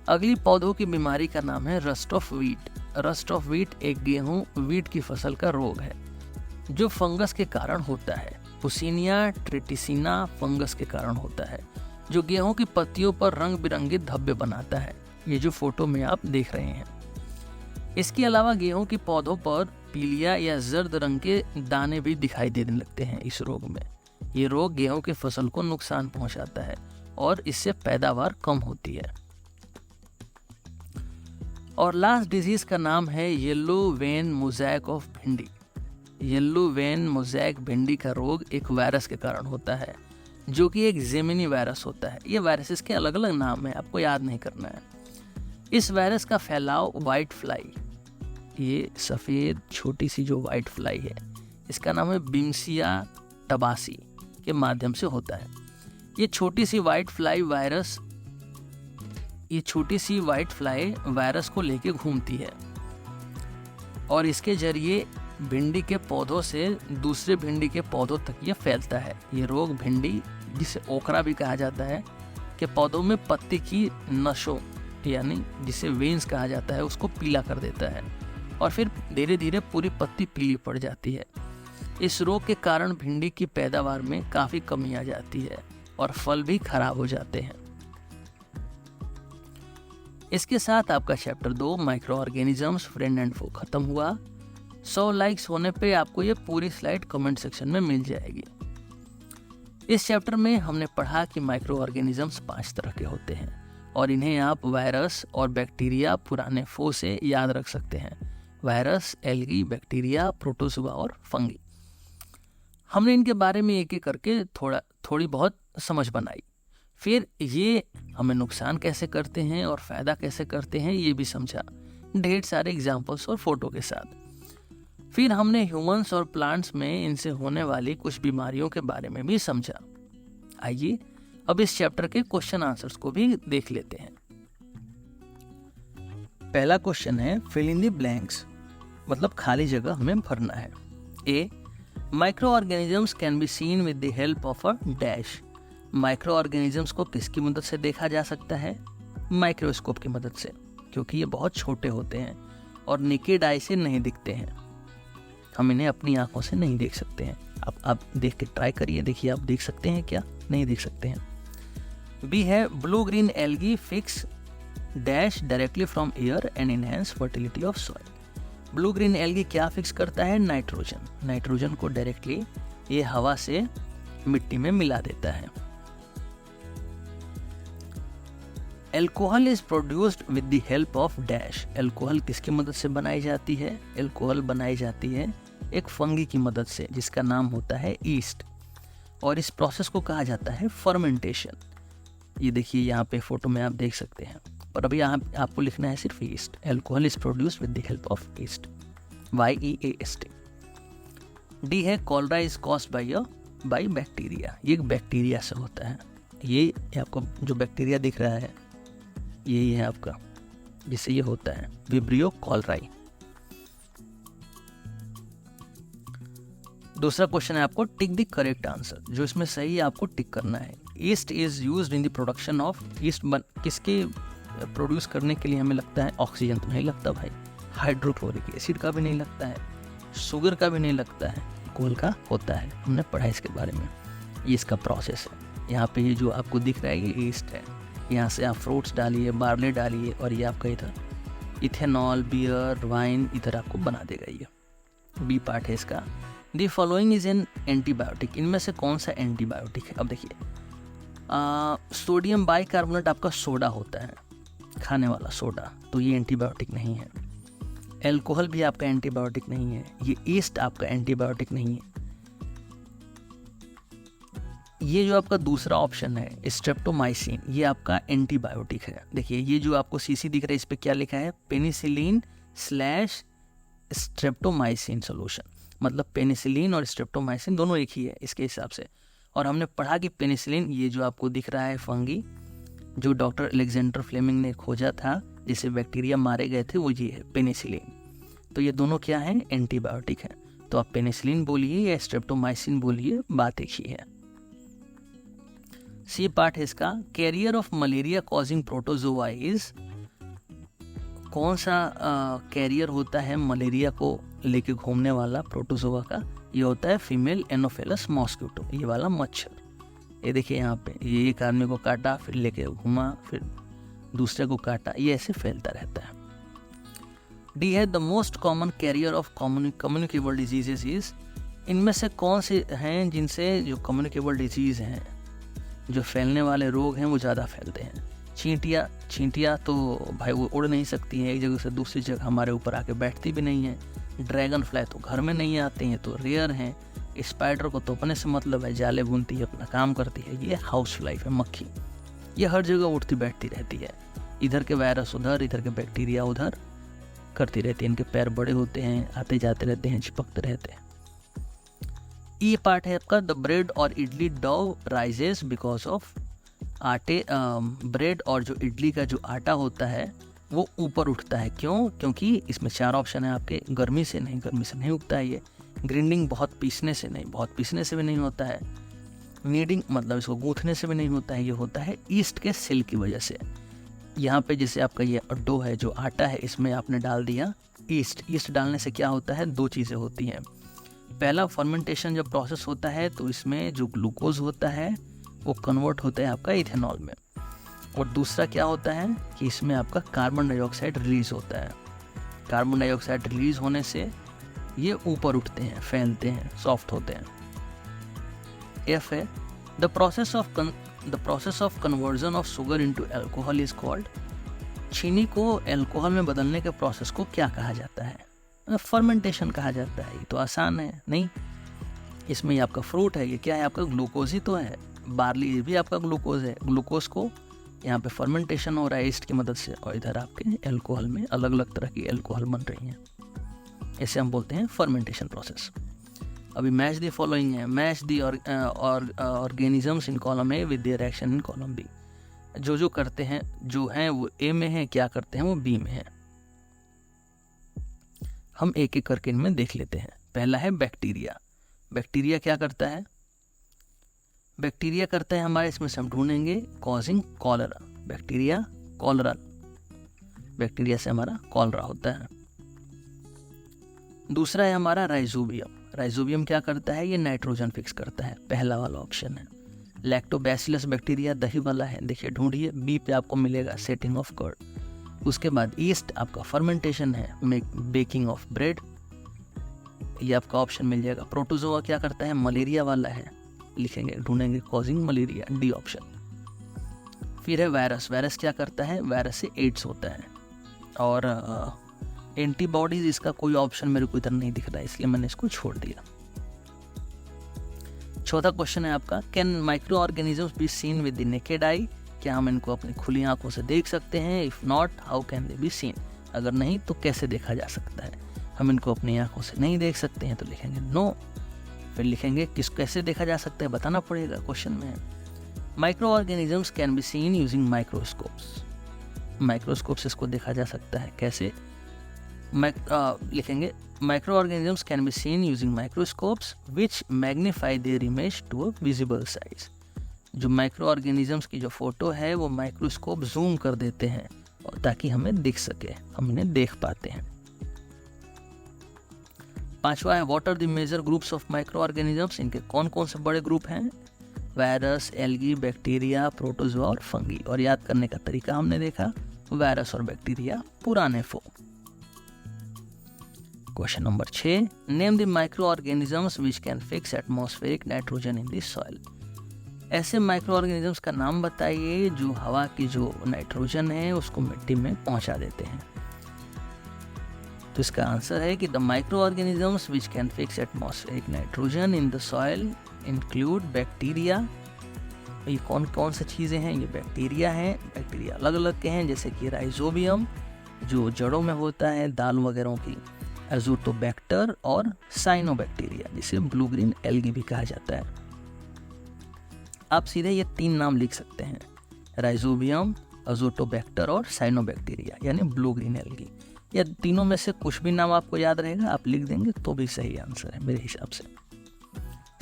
अगली पौधों की बीमारी का नाम है rust of wheat. Rust of wheat एक गेहूं व्हीट की फसल का रोग है जो फंगस के कारण होता है। पुसीनिया ट्रिटिसिना फंगस के कारण होता है जो गेहूं की पत्तियों पर रंग बिरंगे धब्बे बनाता है। ये जो फोटो में आप देख रहे हैं। इसके अलावा गेहूं की पौधों पर पीलिया या जर्द रंग के दाने भी दिखाई देने लगते हैं इस रोग में। ये रोग गेहूं की फसल को नुकसान पहुंचाता है और इससे पैदावार कम होती है। और लास्ट डिजीज का नाम है येलो वेन मोज़ैक ऑफ भिंडी। येलो वेन मोज़ैक भिंडी का रोग एक वायरस के कारण होता है जो कि एक जेमिनी वायरस होता है। ये वायरसेस के अलग अलग नाम है, आपको याद नहीं करना है। इस वायरस का फैलाव व्हाइट फ्लाई, ये सफ़ेद छोटी सी जो व्हाइट फ्लाई है, इसका नाम है बिम्सिया टबासी, के माध्यम से होता है। ये छोटी सी व्हाइट फ्लाई वायरस को लेके घूमती है और इसके जरिए भिंडी के पौधों से दूसरे भिंडी के पौधों तक ये फैलता है। ये रोग भिंडी, जिसे ओकरा भी कहा जाता है, के पौधों में पत्ती की नसों, यानी जिसे वेन्स कहा जाता है, उसको पीला कर देता है और फिर धीरे धीरे पूरी पत्ती पीली पड़ जाती है। इस रोग के कारण भिंडी की पैदावार में काफ़ी कमी आ जाती है और फल भी खराब हो जाते हैं। इसके साथ आपका chapter 2 microorganisms friend and foe खत्म हुआ। 100 लाइक्स होने पे आपको ये पूरी स्लाइड कमेंट सेक्शन में मिल जाएगी। इस चैप्टर में हमने पढ़ा कि माइक्रो ऑर्गेनिजम्स 5 तरह के होते हैं और इन्हें आप वायरस और बैक्टीरिया पुराने फो से याद रख सकते हैं। वायरस, एल्गी, बैक्टीरिया, प्रोटोजुआ और फंगी। हमने इनके बारे में एक एक करके थोड़ी बहुत समझ बनाई। फिर ये हमें नुकसान कैसे करते हैं और फ़ायदा कैसे करते हैं ये भी समझा, ढेर सारे एग्जाम्पल्स और फोटो के साथ। फिर हमने ह्यूमंस और प्लांट्स में इनसे होने वाली कुछ बीमारियों के बारे में भी समझा। आइए अब इस चैप्टर के क्वेश्चन आंसर्स को भी देख लेते हैं। पहला क्वेश्चन है फिल इन द ब्लैंक्स, मतलब खाली जगह हमें भरना है। A, microorganisms can be seen with the help of a dash. Microorganisms को किसकी मदद से देखा जा सकता है? माइक्रोस्कोप की मदद से, क्योंकि ये बहुत छोटे होते हैं और नेकेड आई से नहीं दिखते हैं। हम इन्हें अपनी आंखों से नहीं देख सकते हैं। आप देख के ट्राई करिए, देखिए आप देख सकते हैं क्या? नहीं देख सकते हैं। बी है blue green algae fix dash directly from air and enhance fertility of soil. Blue green algae क्या फिक्स करता है? नाइट्रोजन। नाइट्रोजन को डायरेक्टली ये हवा से मिट्टी में मिला देता है। Alcohol is produced with the help of dash. Alcohol किसकी मदद से बनाई जाती है? एल्कोहल बनाई जाती है एक फंगी की मदद से जिसका नाम होता है ईस्ट, और इस प्रोसेस को कहा जाता है फर्मेंटेशन। ये देखिए यहाँ पे फोटो में आप देख सकते हैं, पर अभी यहाँ आपको लिखना है सिर्फ yeast. Alcohol is produced with the help of yeast, YEAST। D है cholera is caused by bacteria. ये एक बैक्टीरिया से होता है। ये आपको जो बैक्टीरिया दिख रहा है यही है आपका, जिससे ये होता है विब्रियो कॉलराई। दूसरा क्वेश्चन है आपको टिक द करेक्ट आंसर, जो इसमें सही है आपको टिक करना है। East is used in the production of east. किसके प्रोड्यूस करने के लिए हमें लगता है? ऑक्सीजन तो नहीं लगता भाई, हाइड्रोक्लोरिक एसिड का भी नहीं लगता है, शुगर का भी नहीं लगता है, कोल का होता है। हमने पढ़ा इसके बारे में। ये इसका प्रोसेस है। यहाँ पे ये जो आपको दिख रहा है ये ईस्ट है। यहाँ से आप फ्रूट्स डालिए, बार्ले डालिए और ये आपका इधर इथेनॉल, बियर, वाइन इधर आपको बना देगा। ये बी पार्ट है इसका। The following is an antibiotic. इनमें से कौन सा एंटीबायोटिक है? अब देखिए सोडियम बाइकार्बोनेट आपका सोडा होता है, खाने वाला सोडा, तो ये एंटीबायोटिक नहीं है। एल्कोहल भी आपका एंटीबायोटिक नहीं है। ये ईस्ट आपका एंटीबायोटिक नहीं है। ये जो आपका दूसरा ऑप्शन है स्ट्रेप्टोमाइसिन, ये आपका एंटीबायोटिक है। देखिए ये जो आपको सीसी दिख रहा है इस पे क्या लिखा है, पेनिसिलिन स्लैश स्ट्रेप्टोमाइसिन सोल्यूशन, मतलब पेनिसिलिन और स्ट्रेप्टोमाइसिन दोनों एक ही है इसके हिसाब से। और हमने पढ़ा कि पेनिसिलिन ये जो आपको दिख रहा है फंगी जो डॉक्टर अलेक्जेंडर फ्लेमिंग ने खोजा था जिससे बैक्टीरिया मारे गए थे, वो ये है पेनिसिलिन। तो ये दोनों क्या हैं, एंटीबायोटिक हैं। तो आप पेनिसिलिन बोलिए या स्ट्रेप्टोमाइसिन बोलिए, बात एक ही है। सी पार्ट है इसका, carrier of malaria causing protozoa is, कौन सा कैरियर होता है मलेरिया को लेके घूमने वाला प्रोटोजोआ का, ये होता है फीमेल एनोफेलस मॉस्किटो, ये वाला मच्छर। ये देखिए यहाँ पे ये एक आदमी को काटा फिर लेके घूमा फिर दूसरे को काटा, ये ऐसे फैलता रहता है। डी है the most common carrier of communicable diseases is, इनमें से कौन से हैं जिनसे जो कम्युनिकेबल डिजीज हैं, जो फैलने वाले रोग हैं वो ज़्यादा फैलते हैं। चींटियाँ तो भाई वो उड़ नहीं सकती हैं एक जगह से दूसरी जगह, हमारे ऊपर आके बैठती भी नहीं है। ड्रैगन फ्लाई तो घर में नहीं आते हैं, तो रेयर हैं। स्पाइडर को तो अपने से मतलब है, जाले बुनती है, अपना काम करती है। ये हाउस लाइफ है, मक्खी ये हर जगह उठती बैठती रहती है, इधर के वायरस उधर, इधर के बैक्टीरिया उधर करती रहती है। इनके पैर बड़े होते हैं, आते जाते रहते हैं, चिपकते रहते हैं। ये पार्ट है आपका, द ब्रेड और idli dough rises because of, आटे ब्रेड और जो इडली का जो आटा होता है वो ऊपर उठता है। क्यों? क्योंकि इसमें 4 ऑप्शन है आपके, गर्मी से नहीं उगता है ये, ग्राइंडिंग बहुत पीसने से भी नहीं होता है, नीडिंग मतलब इसको गूंथने से भी नहीं होता है, ये होता है ईस्ट के सेल की वजह से। यहाँ पे जैसे आपका ये डो है जो आटा है, इसमें आपने डाल दिया ईस्ट डालने से क्या होता है, 2 चीज़ें होती हैं। पहला, फर्मेंटेशन जब प्रोसेस होता है तो इसमें जो ग्लूकोज होता है वो कन्वर्ट होता है आपका इथेनॉल में, और दूसरा क्या होता है कि इसमें आपका कार्बन डाइऑक्साइड रिलीज होता है। कार्बन डाइऑक्साइड रिलीज होने से ये ऊपर उठते हैं, फैलते हैं, सॉफ्ट होते हैं। एफ है the process of conversion of sugar into alcohol is called, चीनी को अल्कोहल में बदलने के प्रोसेस को क्या कहा जाता है, फर्मेंटेशन कहा जाता है। ये तो आसान है, नहीं इसमें ये आपका फ्रूट है, ये क्या है आपका ग्लूकोज ही तो है, बार्ली ये भी आपका ग्लूकोज है। ग्लूकोज को यहाँ पे फर्मेंटेशन हो रहा है ईस्ट की मदद से, और इधर आपके अल्कोहल में अलग अलग तरह की अल्कोहल बन रही हैं, इसे हम बोलते हैं फर्मेंटेशन प्रोसेस। अभी मैच द फॉलोइंग है, match the organisms in column A with their action in column B, जो करते हैं जो हैं वो ए में है, क्या करते हैं वो बी में है। हम एक एक करके इनमें देख लेते हैं। पहला है बैक्टीरिया। बैक्टीरिया क्या करता है, बैक्टीरिया करता है हमारे, इसमें से हम ढूंढेंगे causing cholera, bacteria cholera, bacteria से हमारा कॉलरा होता है। दूसरा है हमारा राइजोबियम। राइजोबियम क्या करता है, ये नाइट्रोजन फिक्स करता है, पहला वाला ऑप्शन है। लैक्टोबैसिलस बैक्टीरिया दही वाला है, देखिए ढूंढिए, बी पे आपको मिलेगा सेटिंग ऑफ कर्ड। उसके बाद ईस्ट आपका फर्मेंटेशन है, बेकिंग ऑफ ब्रेड, ये आपका ऑप्शन मिल जाएगा। प्रोटोजोआ क्या करता है, मलेरिया वाला है, लिखेंगे ढूंढेंगे कॉजिंग मलेरिया, डी ऑप्शन। फिर है वायरस। वायरस क्या करता है, वायरस से एड्स होता है। और एंटीबॉडीज, इसका कोई ऑप्शन मेरे को इधर नहीं दिख रहा है, इसलिए मैंने इसको छोड़ दिया। चौथा क्वेश्चन है आपका, can micro organisms B seen with the naked eye, क्या हम इनको अपनी खुली आंखों से देख सकते हैं? If not how can they be seen, अगर नहीं तो कैसे देखा जा सकता है? हम इनको अपनी आंखों से नहीं देख सकते हैं तो लिखेंगे नो। फिर लिखेंगे कैसे देखा जा सकता है, बताना पड़ेगा, क्वेश्चन में है। Microorganisms can be seen using microscopes, microscope से इसको देखा जा सकता है, कैसे? लिखेंगे microorganisms can be seen using microscopes which magnify their image to a visible size. जो माइक्रो ऑर्गेनिजम्स की जो फोटो है वो माइक्रोस्कोप जूम कर देते हैं और ताकि हमें दिख सके, हम इन्हें देख पाते हैं। पांचवा है, what are the major groups of microorganisms, इनके कौन कौन से बड़े ग्रुप हैं? वायरस, एल्गी, बैक्टीरिया, प्रोटोजोआ और फंगी। और याद करने का तरीका हमने देखा, वायरस और बैक्टीरिया पुराने form. Question number 6, name the micro organisms which can fix atmospheric nitrogen in the soil. ऐसे माइक्रो ऑर्गेनिजम्स का नाम बताइए जो हवा की जो नाइट्रोजन है उसको मिट्टी में पहुंचा देते हैं। तो इसका आंसर है कि the micro organisms which can fix atmospheric nitrogen in the soil include bacteria, ये कौन कौन सी चीज़ें हैं? ये बैक्टीरिया हैं। बैक्टीरिया अलग अलग के हैं, जैसे कि राइजोबियम जो जड़ों में होता है दाल वगैरह की, अजोटोबैक्टर और साइनोबैक्टीरिया जिसे ब्लू ग्रीन एल्गी भी कहा जाता है। आप सीधे ये 3 नाम लिख सकते हैं, राइजोबियम, अजोटोबैक्टर और साइनोबैक्टीरिया यानी ब्लू ग्रीन एल्गी। या तीनों में से कुछ भी नाम आपको याद रहेगा आप लिख देंगे तो भी सही आंसर है मेरे हिसाब से।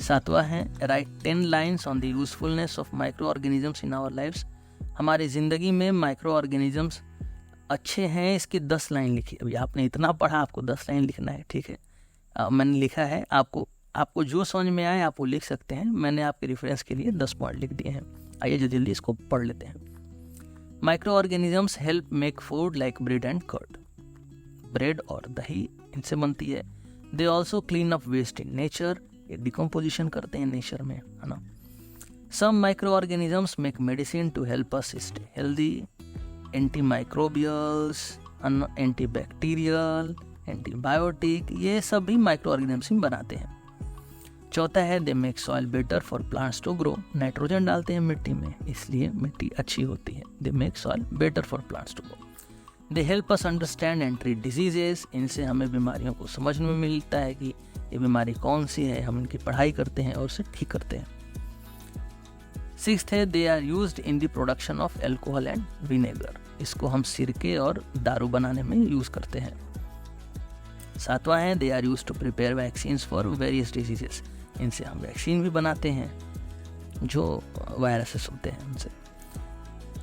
7वां है write 10 lines on the usefulness of microorganisms in our lives. हमारी ज़िंदगी में माइक्रो ऑर्गेनिजम्स अच्छे हैं, इसकी 10 लाइन लिखी। अभी आपने इतना पढ़ा, आपको 10 लाइन लिखना है, ठीक है। मैंने लिखा है, आपको जो समझ में आए आप वो लिख सकते हैं। मैंने आपके रेफरेंस के लिए 10 पॉइंट लिख दिए हैं। आइए जल्दी इसको पढ़ लेते हैं। Microorganisms help make food like bread and curd. Bread और दही इनसे बनती है। They also clean up waste in nature, ये डिकम्पोजिशन करते हैं नेचर में, है ना। Some microorganisms make medicine to help us stay healthy. Antimicrobials, antibacterial, antibiotic, ये सब भी माइक्रो ऑर्गेनिजम्स ही बनाते हैं। चौथा है they make soil better for plants to grow. Nitrogen डालते हैं मिट्टी में, इसलिए मिट्टी अच्छी होती है। They make soil better for plants to grow. They help us understand and treat diseases. इनसे हमें बीमारियों को समझने में मिलता है कि ये बीमारी कौन सी है, हम इनकी पढ़ाई करते हैं और उसे ठीक करते हैं। 6th है they are used in the production of alcohol and vinegar. इसको हम सिरके और दारू बनाने में यूज करते हैं। 7वां है they are used to prepare vaccines for various diseases. इनसे हम वैक्सीन भी बनाते हैं जो वायरसेस होते हैं उनसे।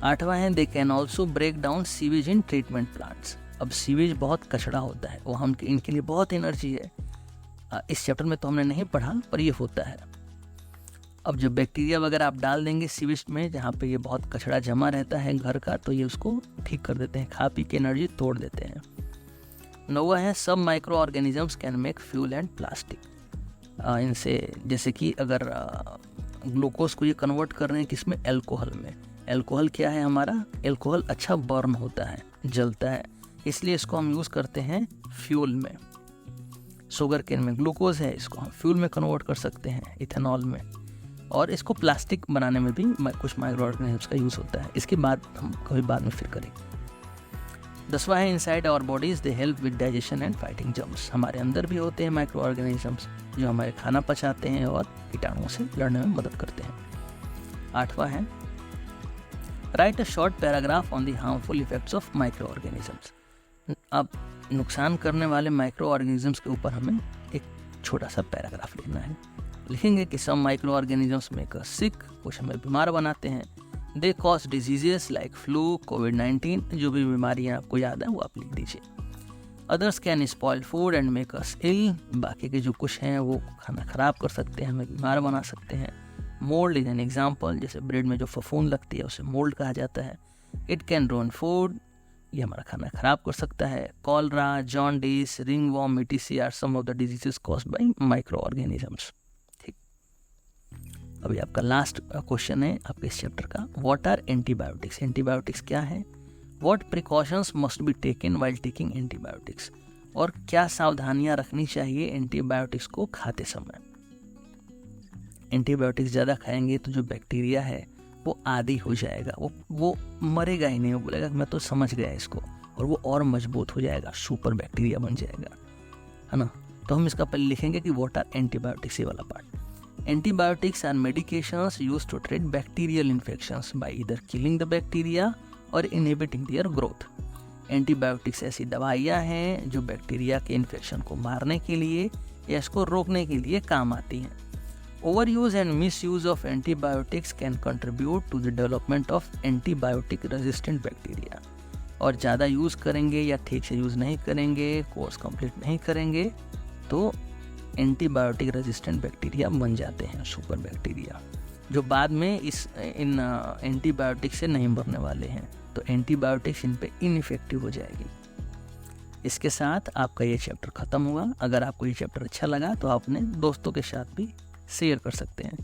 8वां है they can also break down sewage in treatment plants. अब सीवेज बहुत कचरा होता है, वो हम इनके लिए बहुत एनर्जी है। इस चैप्टर में तो हमने नहीं पढ़ा पर ये होता है। अब जब बैक्टीरिया वगैरह आप डाल देंगे सीवेज में जहाँ पे ये बहुत कचरा जमा रहता है घर का, तो ये उसको ठीक कर देते हैं, खा पी के एनर्जी तोड़ देते हैं। 9वां है सब micro organisms can make fuel and plastic. इनसे जैसे कि अगर ग्लूकोज को ये कन्वर्ट कर रहे हैं किसमें, एल्कोहल में। एल्कोहल क्या है हमारा, एल्कोहल अच्छा बर्न होता है, जलता है, इसलिए इसको हम यूज़ करते हैं फ्यूल में। शुगर केन में ग्लूकोज है, इसको हम फ्यूल में कन्वर्ट कर सकते हैं, इथेनॉल में। और इसको प्लास्टिक बनाने में भी कुछ माइक्रो ऑर्गेनिजम्स का यूज़ होता है। इसकी बात हम कभी बाद में फिर करेंगे। 10वां है inside our bodies they help with digestion and fighting germs. हमारे अंदर भी होते हैं माइक्रो ऑर्गेनिजम्स जो हमारे खाना पचाते हैं और कीटाणुओं से लड़ने में मदद करते हैं। 8वां है right a short paragraph on the harmful effects of micro organisms. अब नुकसान करने वाले माइक्रो ऑर्गेनिजम्स के ऊपर हमें एक छोटा सा पैराग्राफ लिखना है। लिखेंगे कि some microorganisms make us sick, कुछ हमें बीमार बनाते हैं। They cause diseases like flu, कोविड-19, जो भी बीमारियां आपको याद है वो आप लिख दीजिए। Others can spoil food and make us ill, बाकी के जो कुछ हैं वो खाना खराब कर सकते हैं, हमें बीमार बना सकते हैं। मोल्ड इज एन एग्जाम्पल, जैसे ब्रेड में जो फफूंद लगती है उसे मोल्ड कहा जाता है। इट कैन रूइन फूड, ये हमारा खाना खराब कर सकता है। Cholera, jaundice, ringworm, etc are some of the diseases caused by microorganisms. ठीक, अभी आपका लास्ट क्वेश्चन है आपके इस चैप्टर का, व्हाट आर एंटीबायोटिक्स। एंटीबायोटिक्स क्या है, what precautions must be taken while taking antibiotics, और क्या सावधानियां रखनी चाहिए एंटीबायोटिक्स को खाते समय। एंटीबायोटिक्स ज़्यादा खाएंगे तो जो बैक्टीरिया है वो आदी हो जाएगा, वो मरेगा ही नहीं, वो बोलेगा मैं तो समझ गया इसको, और वो और मजबूत हो जाएगा, सुपर बैक्टीरिया बन जाएगा, है ना। तो हम इसका पहले लिखेंगे कि व्हाट आर एंटीबायोटिक्स, ये वाला part. Antibiotics are medications used to treat bacterial infections by either killing the bacteria और इनहिबिटिंग देयर ग्रोथ। एंटीबायोटिक्स ऐसी दवाइयाँ हैं जो बैक्टीरिया के इन्फेक्शन को मारने के लिए या इसको रोकने के लिए काम आती हैं। Overuse and misuse of antibiotics can contribute to the development of antibiotic resistant bacteria। और ज़्यादा यूज़ करेंगे या ठीक से यूज़ नहीं करेंगे, कोर्स कंप्लीट नहीं करेंगे, तो एंटीबायोटिक रेजिस्टेंट बैक्टीरिया बन जाते हैं, सुपर बैक्टीरिया, जो बाद में इन एंटीबायोटिक से नहीं मरने वाले हैं। तो एंटीबायोटिक्स इन पे इनइफेक्टिव हो जाएगी। इसके साथ आपका ये चैप्टर ख़त्म हुआ। अगर आपको ये चैप्टर अच्छा लगा तो आप अपने दोस्तों के साथ भी शेयर कर सकते हैं।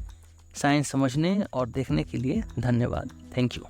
साइंस समझने और देखने के लिए धन्यवाद। Thank you.